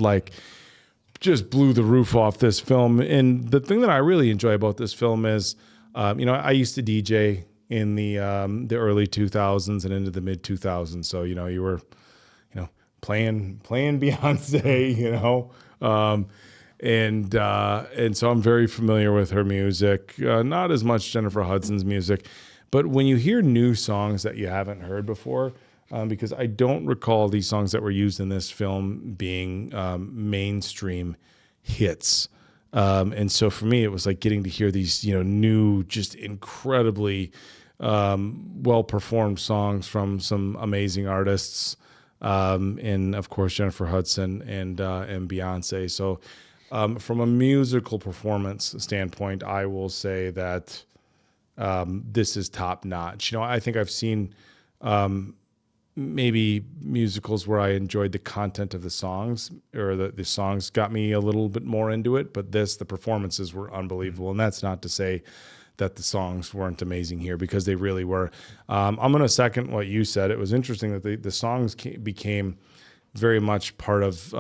blew the roof off this film. And the thing that I really enjoy about this film is, I used to DJ in the early 2000s and into the mid 2000s. So, you were, playing Beyonce, And so I'm very familiar with her music, not as much Jennifer Hudson's music, but when you hear new songs that you haven't heard before, because I don't recall these songs that were used in this film being mainstream hits. And so for me, it was like getting to hear these, new, just incredibly well-performed songs from some amazing artists, and of course, Jennifer Hudson and Beyonce. So from a musical performance standpoint, I will say that this is top notch. I think I've seen maybe musicals where I enjoyed the content of the songs, or the songs got me a little bit more into it, but the performances were unbelievable. And that's not to say that the songs weren't amazing here, because they really were. I'm going to second what you said. It was interesting that the songs became very much part of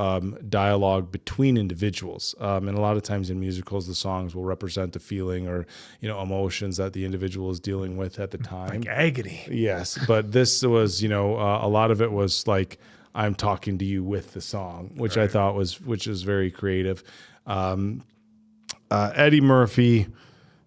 dialogue between individuals. And a lot of times in musicals, the songs will represent a feeling or, emotions that the individual is dealing with at the time. Like agony. Yes. But this was, a lot of it was like, I'm talking to you with the song, which I thought which is very creative. Eddie Murphy,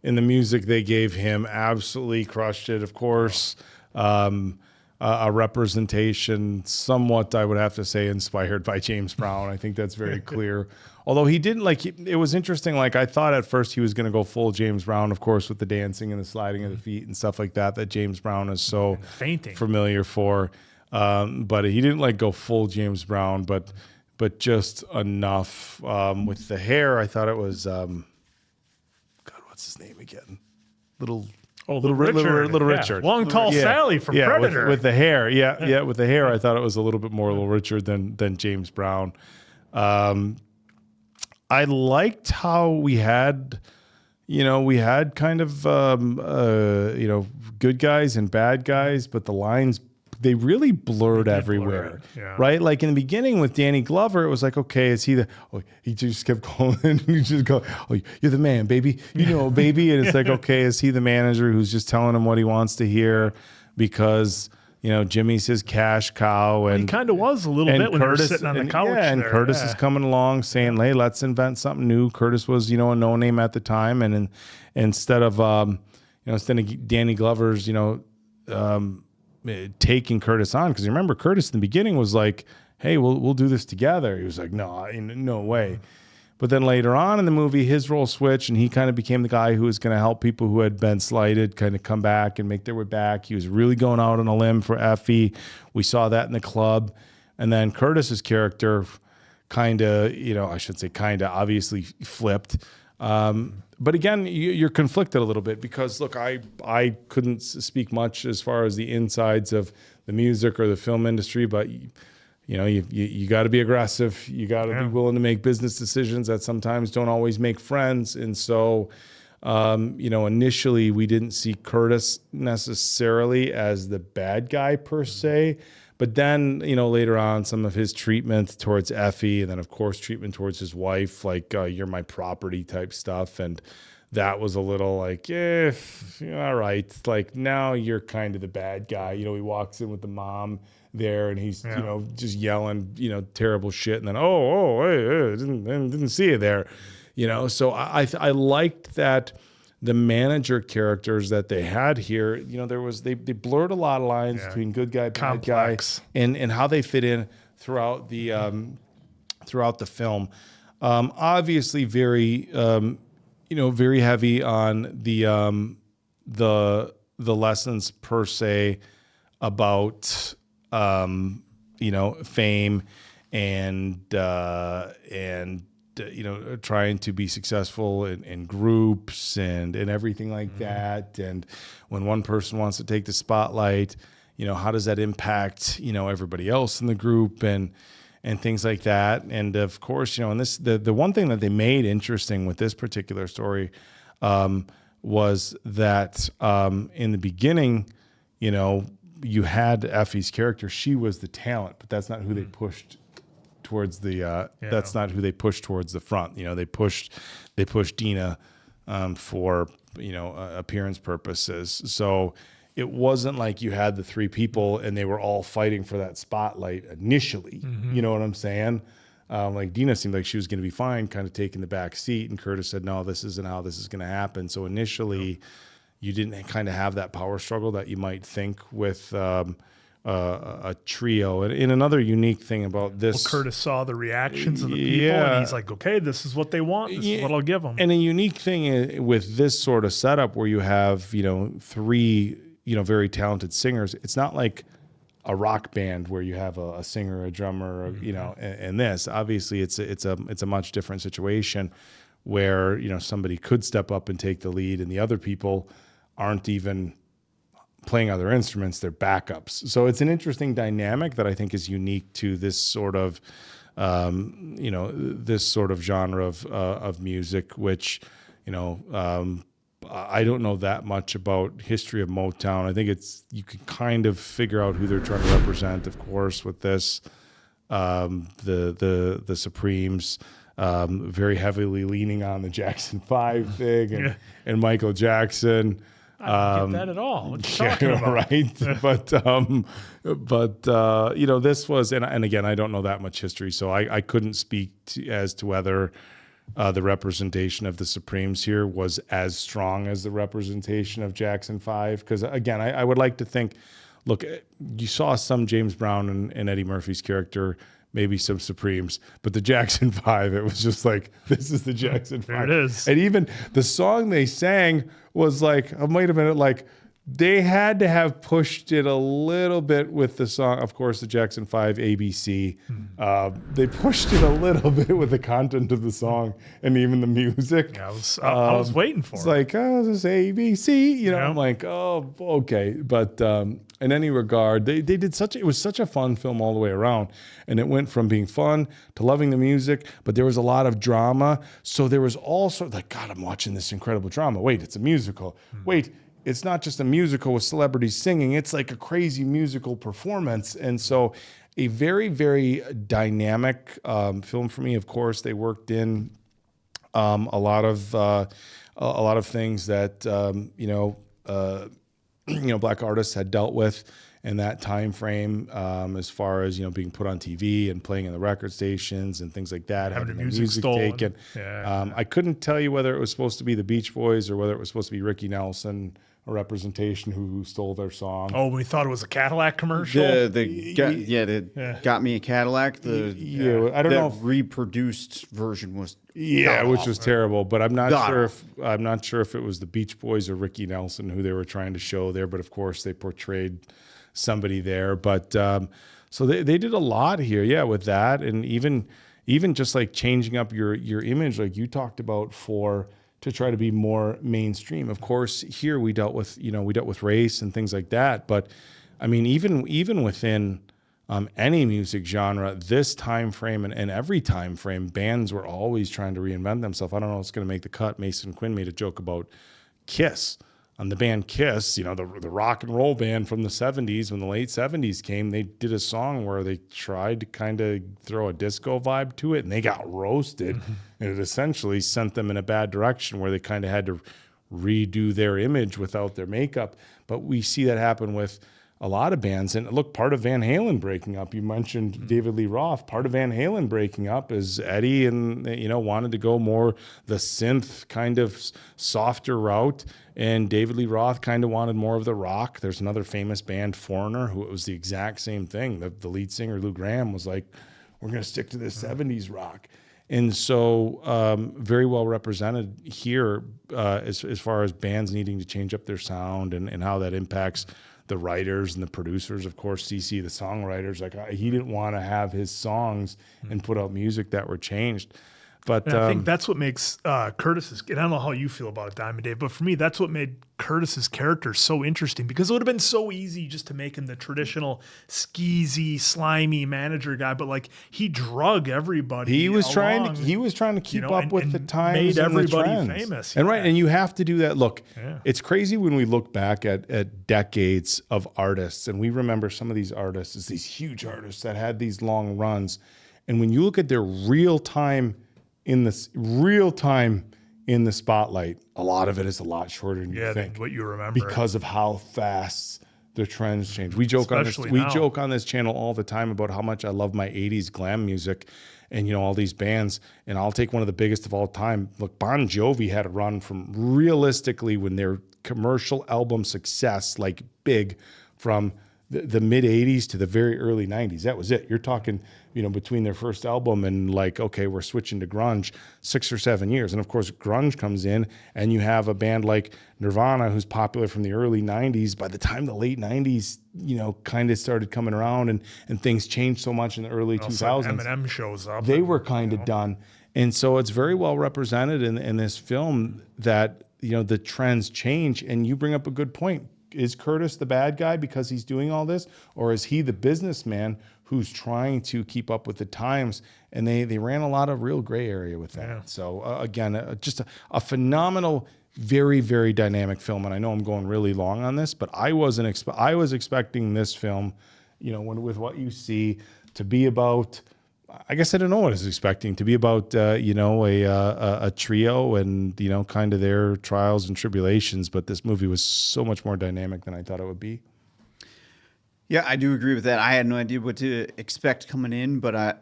in the music they gave him, absolutely crushed it. Of course, a representation somewhat, I would have to say, inspired by James Brown. I think that's very clear. Although he didn't it was interesting. Like I thought at first he was going to go full James Brown, of course, with the dancing and the sliding of the feet and stuff like that James Brown is so familiar for. But he didn't go full James Brown, but just enough. With the hair, I thought it was, God, what's his name again? Little Richard. Long, tall Sally from Predator. With the hair. With the hair, I thought it was a little bit more Little Richard than James Brown. I liked how we had kind of, good guys and bad guys, but the lines, they really blurred everywhere, right? Like in the beginning with Danny Glover, it was like, okay, is he he just kept calling and he just go, oh, you're the man, baby, baby. And it's like, okay, is he the manager who's just telling him what he wants to hear because, Jimmy's his cash cow. And he kind of was a little bit when he was sitting on the couch. And Curtis is coming along saying, hey, let's invent something new. Curtis was, a no name at the time. And instead of Danny Glover's, taking Curtis on, because remember Curtis in the beginning was like, hey, we'll do this together. He was like, no way. But then later on in the movie, his role switched and he kind of became the guy who was going to help people who had been slighted kind of come back and make their way back. He was really going out on a limb for Effie. We saw that in the club. And then Curtis's character obviously flipped. But again, you're conflicted a little bit because, look, I couldn't speak much as far as the insides of the music or the film industry, but you got to be aggressive. You got to be willing to make business decisions that sometimes don't always make friends. And so, initially we didn't see Curtis necessarily as the bad guy per se. But then, later on, some of his treatment towards Effie, and then, of course, treatment towards his wife, like, you're my property type stuff. And that was a little like, all right. Like, now you're kind of the bad guy. He walks in with the mom there, and he's, just yelling, terrible shit. And then, hey, didn't see you there. So I liked that. The manager characters that they had here, they blurred a lot of lines between good guy, bad guy, and how they fit in throughout the film. Obviously, very very heavy on the lessons per se about fame and trying to be successful in groups and everything like that. And when one person wants to take the spotlight, how does that impact, everybody else in the group and things like that. And of course, and this, the one thing that they made interesting with this particular story was that in the beginning, you had Effie's character. She was the talent, but that's not who they pushed towards the that's not who they pushed towards the front. They pushed Deena for appearance purposes. So it wasn't like you had the three people and they were all fighting for that spotlight initially. You know what I'm saying? Like Deena seemed like she was going to be fine, kind of taking the back seat, and Curtis said, no, this isn't how this is going to happen. So initially you didn't kind of have that power struggle that you might think with a trio. And another unique thing about this, Curtis saw the reactions of the people, and he's like, okay, this is what they want. This is what I'll give them. And a unique thing with this sort of setup where you have, three, very talented singers. It's not like a rock band where you have a singer, a drummer, and this. Obviously, it's a much different situation where, somebody could step up and take the lead, and the other people aren't even playing other instruments, they're backups. So it's an interesting dynamic that I think is unique to this sort of, this sort of genre of music, which, I don't know that much about history of Motown. I think you can kind of figure out who they're trying to represent, of course, with this. the Supremes, very heavily leaning on the Jackson 5 thing and Michael Jackson. I don't get that at all. What you talking about? Right. But you know, this was, and again, I don't know that much history, so I couldn't speak as to whether the representation of the Supremes here was as strong as the representation of Jackson 5. Because again, I would like to think, look, you saw some James Brown and Eddie Murphy's character, maybe some Supremes, but the Jackson 5, it was just like, this is the Jackson 5. There it is. And even the song they sang was like, oh, wait a minute, like they had to have pushed it a little bit with the song. Of course, the Jackson 5 ABC. They pushed it a little bit with the content of the song and even the music. Yeah, I was waiting for it's it. like, oh, this is ABC. You know, I'm like, oh, okay. But in any regard, they did it was such a fun film all the way around. And it went from being fun to loving the music, but there was a lot of drama. So there was all sorts like, God, I'm watching this incredible drama. Wait, it's a musical. Wait, it's not just a musical with celebrities singing. It's like a crazy musical performance. And so a very, very dynamic film for me. Of course, they worked in a lot of things that, Black artists had dealt with in that time frame, as far as, being put on TV and playing in the record stations and things like that, Having having the their music stolen. taken. Yeah. I couldn't tell you whether it was supposed to be the Beach Boys or whether it was supposed to be Ricky Nelson, a representation who stole their song. Oh, we thought it was a Cadillac commercial. Got Me a Cadillac. I don't know if reproduced version was which was terrible. But I'm not sure if it was the Beach Boys or Ricky Nelson who they were trying to show there. But of course, they portrayed somebody there. But so they did a lot here, with that, and even just like changing up your image, like you talked about, to try to be more mainstream. Of course, here we dealt with race and things like that. But I mean, even within any music genre, this time frame and every time frame, bands were always trying to reinvent themselves. I don't know if it's going to make the cut. Mason Quinn made a joke about Kiss. On the band Kiss, the rock and roll band from the 70s, when the late 70s came, they did a song where they tried to kind of throw a disco vibe to it, and they got roasted. And it essentially sent them in a bad direction where they kind of had to redo their image without their makeup. But we see that happen with a lot of bands. And look, part of Van Halen breaking up, you mentioned David Lee Roth. Part of Van Halen breaking up is Eddie and, wanted to go more the synth kind of softer route. And David Lee Roth kind of wanted more of the rock. There's another famous band, Foreigner, who it was the exact same thing. The lead singer, Lou Gramm, was like, we're going to stick to this 70s rock. And so very well represented here as far as bands needing to change up their sound and how that impacts the writers and the producers. Of course, CC, the songwriters, he didn't want to have his songs and put out music that were changed. But and I think that's what makes Curtis's, and I don't know how you feel about it, Diamond Dave, but for me, that's what made Curtis's character so interesting, because it would have been so easy just to make him the traditional skeezy, slimy manager guy, but like he drug everybody. He was trying to keep up with the times, made and everybody the trends. famous. And and you have to do that. Look, it's crazy when we look back at decades of artists, and we remember some of these artists as these huge artists that had these long runs, and when you look at their real time in the spotlight, a lot of it is a lot shorter than you think. What you remember, because of how fast the trends change. We joke on this channel all the time about how much I love my 80s glam music and all these bands. And I'll take one of the biggest of all time. Look, Bon Jovi had a run from realistically when their commercial album success, like big, from the mid 80s to the very early 90s. That was it. You're talking, between their first album and okay, we're switching to grunge, 6 or 7 years. And of course, grunge comes in and you have a band like Nirvana, who's popular from the early 90s. By the time the late 90s, kind of started coming around and things changed so much in the early 2000s. Eminem shows up. They were kind of done. And so it's very well represented in this film that, the trends change. And you bring up a good point. Is Curtis the bad guy because he's doing all this? Or is he the businessman who's trying to keep up with the times? And they ran a lot of real gray area with that. Yeah. So again, just a phenomenal, very, very dynamic film. And I know I'm going really long on this, but I was expecting this film, with what you see, to be about, I guess I don't know what I was expecting, to be about, a trio and, kind of their trials and tribulations. But this movie was so much more dynamic than I thought it would be. Yeah, I do agree with that. I had no idea what to expect coming in, but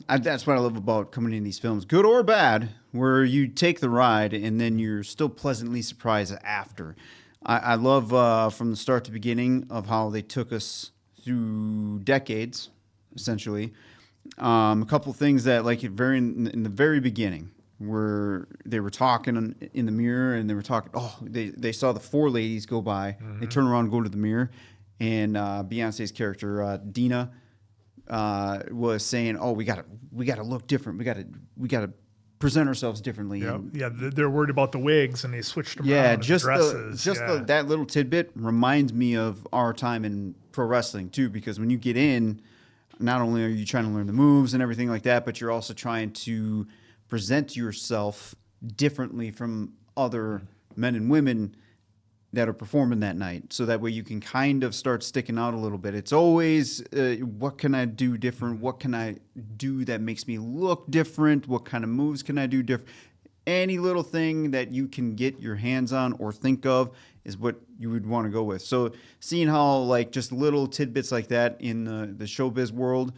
that's what I love about coming in these films, good or bad, where you take the ride and then you're still pleasantly surprised after. I love from the start to beginning of how they took us through decades, essentially. A couple things that, like, in the very beginning, where they were talking in the mirror and they were talking. Oh, they saw the four ladies go by. Mm-hmm. They turn around and go to the mirror, and Beyonce's character Deena was saying, "Oh, we gotta look different. We gotta present ourselves differently." Yeah, they're worried about the wigs, and they switched them around. Yeah, Just dresses. That little tidbit reminds me of our time in pro wrestling too, because when you get in, not only are you trying to learn the moves and everything like that, but you're also trying to present yourself differently from other men and women that are performing that night. So that way you can kind of start sticking out a little bit. It's always, what can I do different? What can I do that makes me look different? What kind of moves can I do different? Any little thing that you can get your hands on or think of is what you would want to go with. So seeing how, like, just little tidbits like that in the showbiz world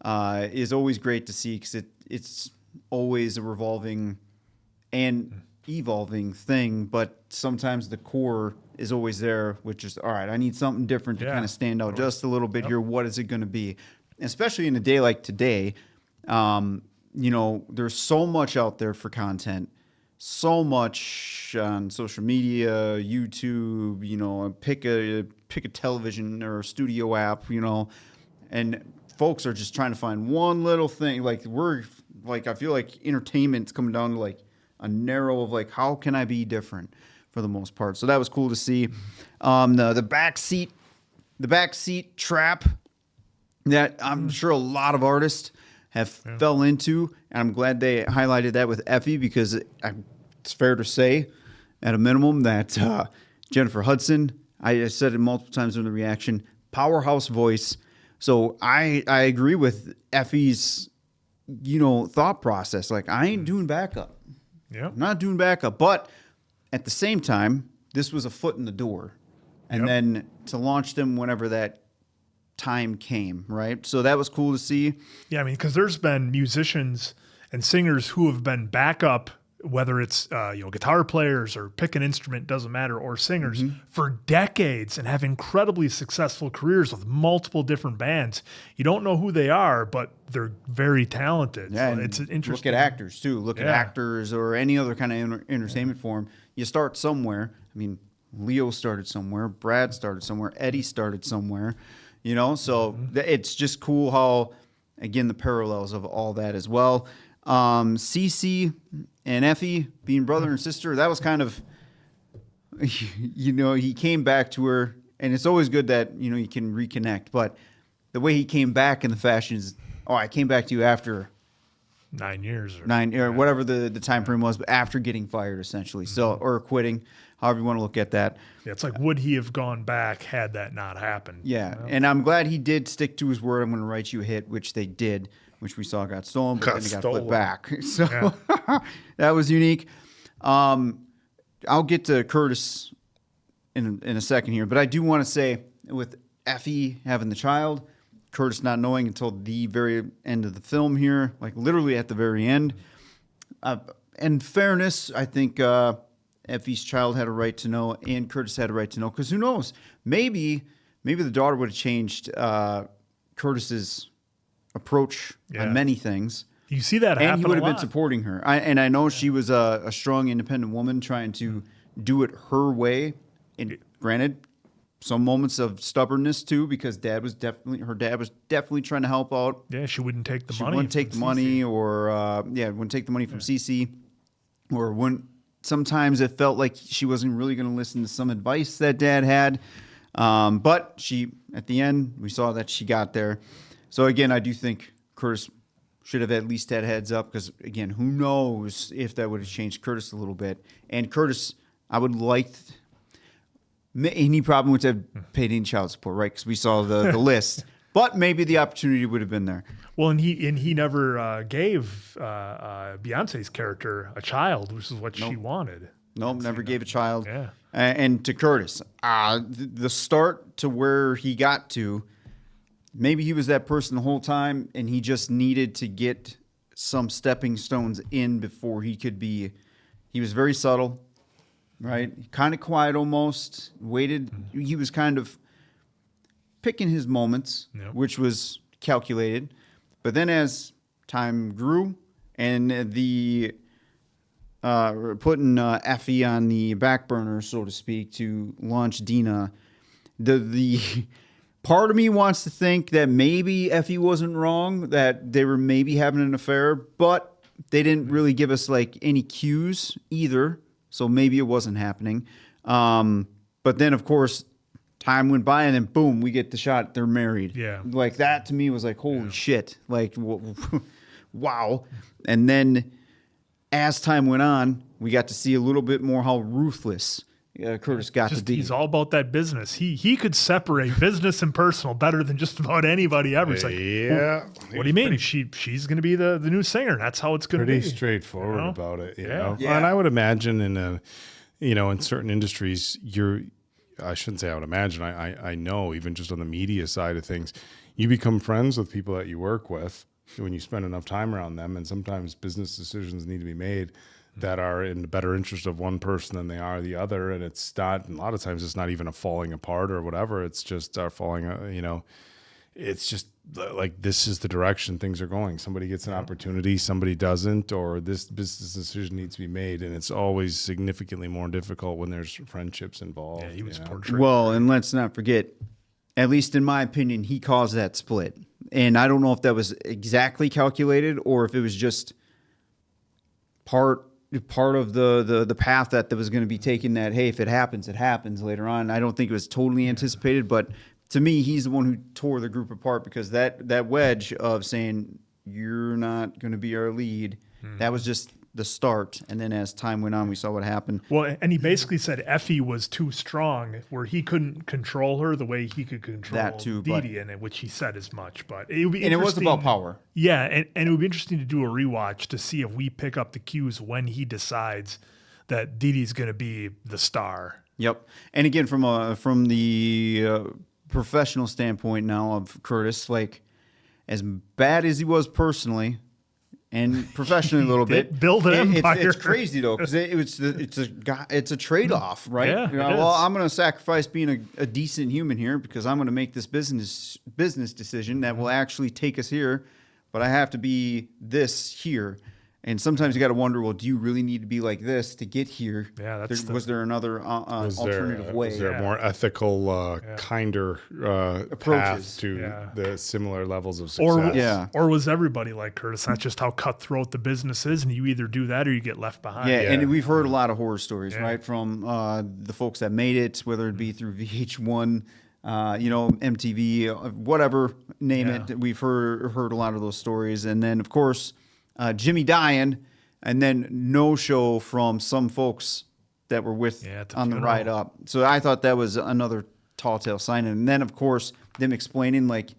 is always great to see, because it's always a revolving and evolving thing, but sometimes the core is always there, which is, all right, I need something different to kind of stand out just a little bit here. What is it going to be? Especially in a day like today, there's so much out there for content, so much on social media, YouTube, pick a television or a studio app, and folks are just trying to find one little thing. I feel like entertainment's coming down to like a narrow of like, how can I be different for the most part? So that was cool to see. The backseat trap that I'm sure a lot of artists have fell into, and I'm glad they highlighted that with Effie, because it's fair to say, at a minimum, that Jennifer Hudson, I said it multiple times in the reaction, powerhouse voice. So I agree with Effie's, thought process. Like, I ain't doing backup. Yeah, I'm not doing backup. But at the same time, this was a foot in the door, and then to launch them whenever that time came, right? So that was cool to see. Yeah, I mean, because there's been musicians and singers who have been backup, whether it's guitar players or pick an instrument, doesn't matter, or singers for decades, and have incredibly successful careers with multiple different bands. You don't know who they are, but they're very talented. Yeah, so it's interesting. Look at actors too. Look at actors or any other kind of entertainment form. You start somewhere. I mean, Leo started somewhere. Brad started somewhere. Eddie started somewhere. So it's just cool how, again, the parallels of all that as well. Cece and Effie being brother and sister, that was kind of, he came back to her, and it's always good that, you can reconnect, but the way he came back in the fashion is, I came back to you after 9 years or whatever the time frame was, but after getting fired, essentially. So, or quitting, however you want to look at that. Yeah, it's like, would he have gone back had that not happened? Yeah, and I'm glad he did stick to his word. I'm going to write you a hit, which they did, which we saw got stolen, but then it got flipped back. So that was unique. I'll get to Curtis in a second here, but I do want to say, with Effie having the child, Curtis not knowing until the very end of the film here, like literally at the very end. In fairness, I think Effie's child had a right to know, and Curtis had a right to know, because who knows? Maybe the daughter would have changed Curtis's approach on many things. You see that happen, and he would have a been lot. supporting her. I know she was a strong, independent woman trying to do it her way. And granted, some moments of stubbornness too, because her dad was definitely trying to help out. Yeah, she wouldn't take the money. She wouldn't take the money, or wouldn't take the money from Cece, or wouldn't. Sometimes it felt like she wasn't really going to listen to some advice that dad had. But she, at the end, we saw that she got there. So again, I do think Curtis should have at least had heads up, because again, who knows if that would have changed Curtis a little bit. And Curtis, I would like, and he probably would have paid any child support, right? Because we saw the list. But maybe the opportunity would have been there. Well, and he never gave Beyonce's character a child, which is what she wanted. Nope, never gave a child. Yeah. And to Curtis, the start to where he got to, maybe he was that person the whole time, and he just needed to get some stepping stones in before he could be. He was very subtle, right? Kind of quiet almost. Waited. He was kind of picking his moments, which was calculated. But then as time grew and the putting Effie on the back burner, so to speak, to launch Deena, the part of me wants to think that maybe Effie wasn't wrong, that they were maybe having an affair, but they didn't really give us like any cues either, so maybe it wasn't happening. But then, of course, time went by, and then boom, we get the shot. They're married. Yeah, like that to me was like, holy shit, like wow. And then as time went on, we got to see a little bit more how ruthless Curtis got to be. He's all about that business. He could separate business and personal better than just about anybody ever. It's like, yeah. What do you mean? She's going to be the new singer. That's how it's going to be. Pretty straightforward about it, you know. Yeah. And I would imagine in certain industries, I shouldn't say I would imagine. I know, even just on the media side of things, you become friends with people that you work with when you spend enough time around them, and sometimes business decisions need to be made that are in the better interest of one person than they are the other, and it's not. And a lot of times, it's not even a falling apart or whatever. It's just falling. It's just like this is the direction things are going. Somebody gets an opportunity, somebody doesn't, or this business decision needs to be made, and it's always significantly more difficult when there's friendships involved. Yeah, he was portrayed. Well, and let's not forget, at least in my opinion, he caused that split. And I don't know if that was exactly calculated or if it was just part of the path that was going to be taken, that, hey, if it happens, it happens later on. I don't think it was totally anticipated, but to me, he's the one who tore the group apart, because that wedge of saying, you're not going to be our lead, that was just the start. And then as time went on, we saw what happened. Well, and he basically said Effie was too strong, where he couldn't control her the way he could control that too, Dee, in it, which he said as much. But it would be and it was about power. Yeah, and it would be interesting to do a rewatch to see if we pick up the cues when he decides that Dee Dee's going to be the star. Yep. And again, from the professional standpoint now of Curtis, like, as bad as he was personally and professionally a little bit, build an empire. It's crazy though, because it's a trade off, right? Yeah, well, I'm going to sacrifice being a decent human here because I'm going to make this business decision that will actually take us here, but I have to be this here. And sometimes you got to wonder, well, do you really need to be like this to get here? Yeah, was there another alternative way? Was there a more ethical, kinder path to the similar levels of success? Or was everybody like Curtis? That's just how cutthroat the business is, and you either do that or you get left behind. Yeah, and we've heard a lot of horror stories, right, from the folks that made it, whether it be through VH1, MTV, whatever, name it. We've heard a lot of those stories, and then of course, Jimmy dying, and then no show from some folks that were with on the ride up. So I thought that was another tall tale sign. And then, of course, them explaining like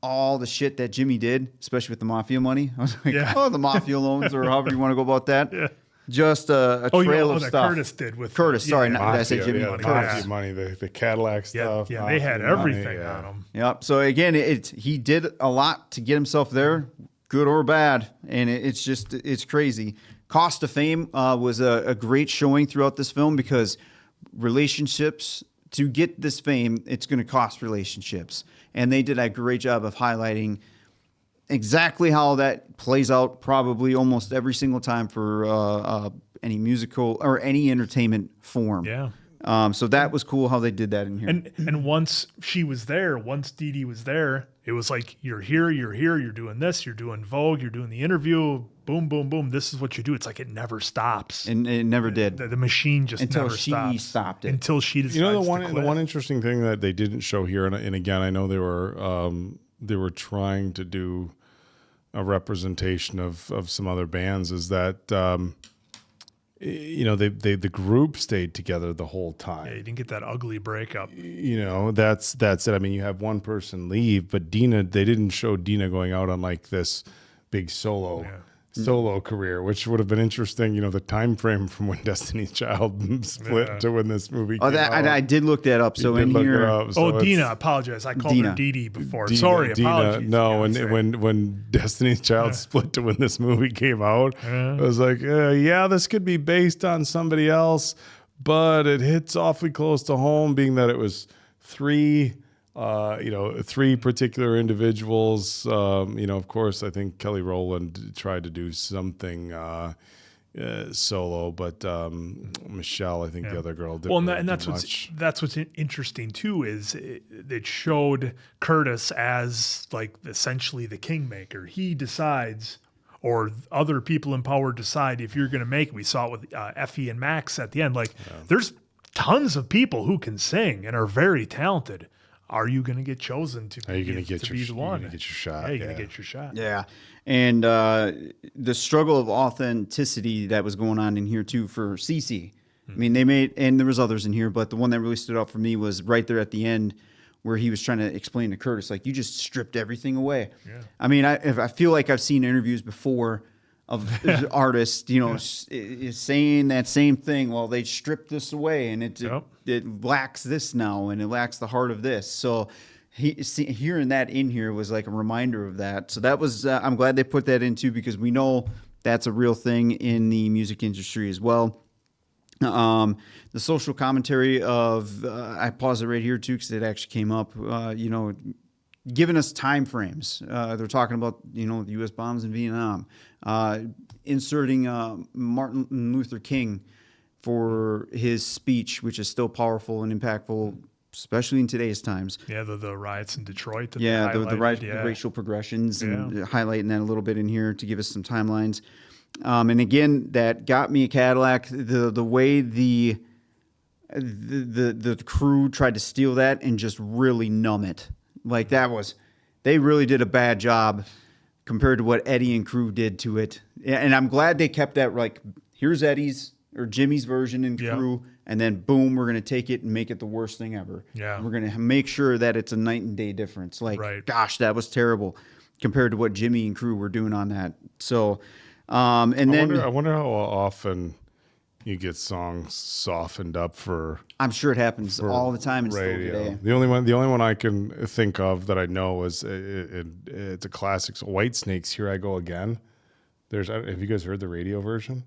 all the shit that Jimmy did, especially with the mafia money. I was like, the mafia loans, or however you want to go about that. Yeah. Just a trail of stuff. Curtis did with Curtis. Sorry, not mafia, did I say Jimmy? The mafia money, the Cadillac stuff. Yeah, they had everything on them. Yep. So again, he did a lot to get himself there, good or bad, and it's crazy. Cost of Fame was a great showing throughout this film, because relationships, to get this fame, it's going to cost relationships, and they did a great job of highlighting exactly how that plays out probably almost every single time for any musical or any entertainment form. Yeah. So that was cool how they did that in here. And once she was there, once Dee Dee was there, it was like, you're here, you're doing this, you're doing Vogue, you're doing the interview, boom, boom, boom. This is what you do. It's like it never stops. And it never did. The machine just until never she stops. stopped it. Until she decides the one interesting thing that they didn't show here, and again, I know they were trying to do a representation of some other bands, is that the group stayed together the whole time. Yeah, you didn't get that ugly breakup. That's it. I mean, you have one person leave, but they didn't show Deena going out on like this big solo career, which would have been interesting. The time frame from when Destiny's Child split to when this movie came out. I did look that up. So in here, Deena, I apologize. I called her Dee Dee before. Sorry, Deena, apologies. no, when Destiny's Child split to when this movie came out, I was like, this could be based on somebody else, but it hits awfully close to home, being that it was three particular individuals. Of course, I think Kelly Rowland tried to do something solo, but Michelle, I think the other girl did. Well, and that's what's interesting too, is it showed Curtis as like essentially the kingmaker. He decides, or other people in power decide if you're going to make it. We saw it with Effie and Max at the end. There's tons of people who can sing and are very talented. Are you going to get chosen to be the one? You're going to get your shot. Yeah, you're going to get your shot. Yeah. And the struggle of authenticity that was going on in here too for Cece. I mean, and there was others in here, but the one that really stood out for me was right there at the end where he was trying to explain to Curtis, like, you just stripped everything away. Yeah. I mean, I feel like I've seen interviews before of artists, saying that same thing. Well, they stripped this away, and it lacks this now, and it lacks the heart of this. So hearing that in here was like a reminder of that. So that was, I'm glad they put that in too, because we know that's a real thing in the music industry as well. The social commentary of, I paused it right here too, because it actually came up, giving us time frames. They're talking about, the U.S. bombs in Vietnam, inserting Martin Luther King for his speech, which is still powerful and impactful, especially in today's times. Yeah, the riots in Detroit. The racial progressions, and highlighting that a little bit in here to give us some timelines. And again, that got me a Cadillac. The way the crew tried to steal that and just really numb it. Like they really did a bad job compared to what Eddie and crew did to it. And I'm glad they kept that, like, here's Eddie's or Jimmy's version and crew, and then boom, we're going to take it and make it the worst thing ever. Yeah. We're going to make sure that it's a night and day difference. Like, gosh, that was terrible compared to what Jimmy and crew were doing on that. So, I wonder how often you get songs softened up for. I'm sure it happens all the time in radio. Still today. The only one I can think of that I know is it's a classic. So Whitesnake's "Here I Go Again." Have you guys heard the radio version?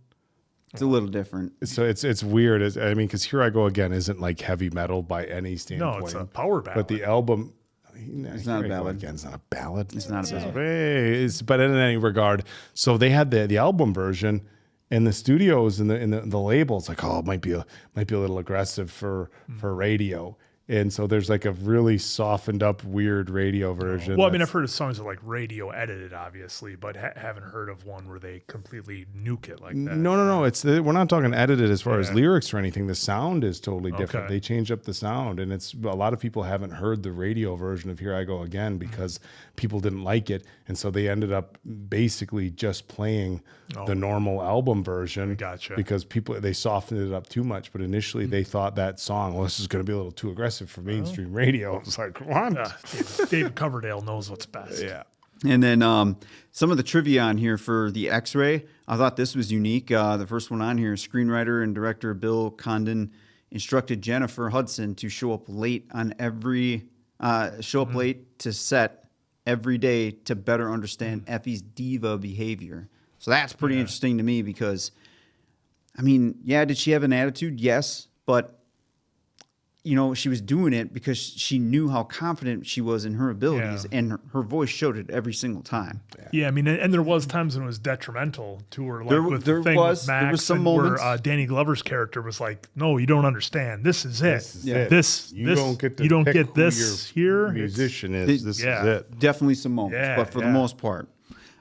It's a little different. So it's weird. Because "Here I Go Again" isn't like heavy metal by any standpoint. No, it's a power ballad. But the album. It's not a ballad. Again, it's not a ballad. It's not a ballad. But in any regard, so they had the album version, and the studios and the labels like, it might be a little aggressive for radio. And so there's like a really softened up, weird radio version. Well, I've heard of songs that are like radio edited, obviously, but haven't heard of one where they completely nuke it like that. No. We're not talking edited as far as lyrics or anything. The sound is totally different. They changed up the sound, and a lot of people haven't heard the radio version of "Here I Go Again" because people didn't like it, and so they ended up basically just playing the normal album version. Gotcha. Because they softened it up too much, but initially they thought that song, this is going to be a little too aggressive for mainstream radio. It's like, come on. David Coverdale knows what's best. Yeah. And then some of the trivia on here for the X-Ray, I thought this was unique. The first one on here, screenwriter and director Bill Condon instructed Jennifer Hudson to show up late on late to set every day to better understand Effie's diva behavior. So that's pretty interesting to me because, did she have an attitude? Yes, but she was doing it because she knew how confident she was in her abilities, and her voice showed it every single time. Yeah, and there was times when it was detrimental to her. Like with the thing with Max, there was some moments where Danny Glover's character was like, "No, you don't understand. This is it. You don't get this here. Musician is this is it. Definitely some moments, but for the most part.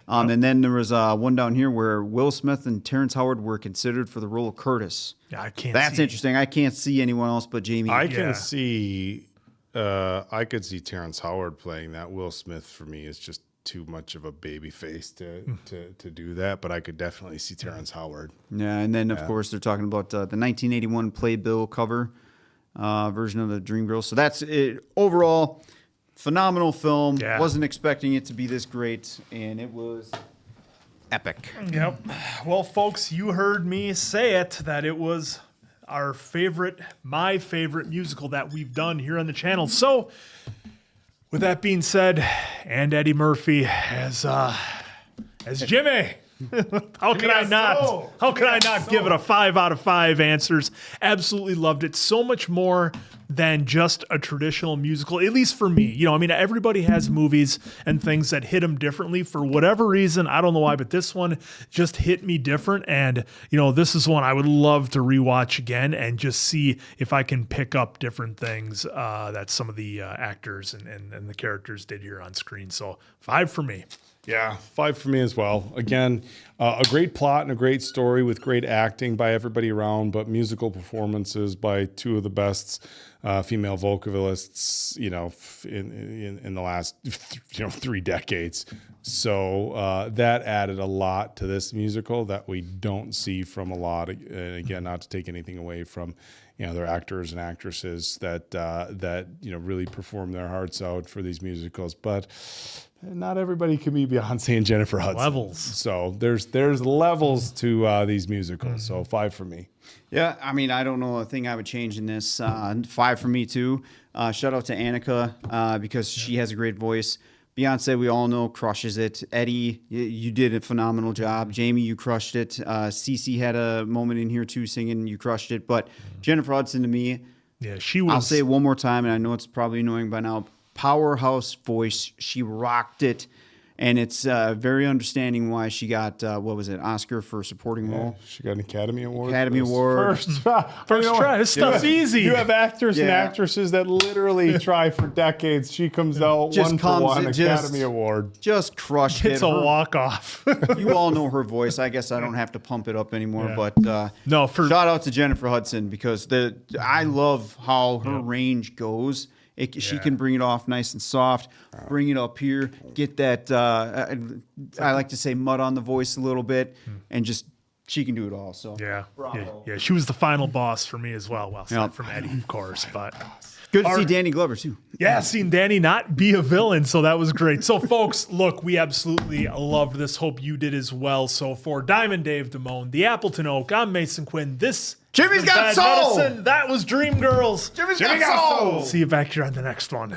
And then there was one down here where Will Smith and Terrence Howard were considered for the role of Curtis. Yeah, That's interesting. I can't see anyone else but Jamie. I can see. I could see Terrence Howard playing that. Will Smith for me is just too much of a baby face to do that, but I could definitely see Terrence Howard. Yeah, and then of course they're talking about the 1981 Playbill cover version of the Dreamgirls. So that's it. Overall, phenomenal film. Yeah. Wasn't expecting it to be this great, and it was epic. Yep. Well, folks, you heard me say it, that it was my favorite musical that we've done here on the channel. So, with that being said, and Eddie Murphy as Jimmy. How can I not give it a 5 out of 5 answers? Absolutely loved it. So much more than just a traditional musical, at least for me. You know, I mean, everybody has movies and things that hit them differently for whatever reason. I don't know why, but this one just hit me different. And, you know, this is one I would love to rewatch again and just see if I can pick up different things that some of the actors and the characters did here on screen. So 5 for me. Yeah, 5 for me as well. Again, a great plot and a great story with great acting by everybody around, but musical performances by 2 of the best female vocalists, you know, in the last 3 decades. So that added a lot to this musical that we don't see from a lot. And again, not to take anything away from their actors and actresses that really perform their hearts out for these musicals, but not everybody can be Beyoncé and Jennifer Hudson. Levels. So there's levels to these musicals. So 5 for me. Yeah, I mean, I don't know a thing I would change in this. 5 for me too. Shout out to Anika because she has a great voice. Beyonce, we all know, crushes it. Eddie, you did a phenomenal job. Jamie, you crushed it. Cece had a moment in here too singing. You crushed it. But Jennifer Hudson, to me, yeah, she was. I'll say it one more time, and I know it's probably annoying by now. Powerhouse voice. She rocked it. And it's very understanding why she got, Oscar for supporting role. She got an Academy Award. Academy Award. First try. This stuff's easy. You have actors and actresses that literally try for decades. She comes out Just 1 for 1 Academy Award. Just crushed it. It's a walk-off. You all know her voice. I guess I don't have to pump it up anymore. But shout out to Jennifer Hudson because I love how her range goes. She can bring it off nice and soft, bring it up here, get that, I like to say mud on the voice a little bit, and just, she can do it all. So yeah, she was the final boss for me as well. Well, aside from Eddie, of course, but good to see Danny Glover too. Yeah, seeing Danny not be a villain, so that was great. So, folks, look, we absolutely loved this. Hope you did as well. So, for Diamond Dave Damone, the Appleton Oak, I'm Mason Quinn. This Jimmy's got soul. Medicine. That was Dreamgirls. Jimmy's got soul. See you back here on the next one.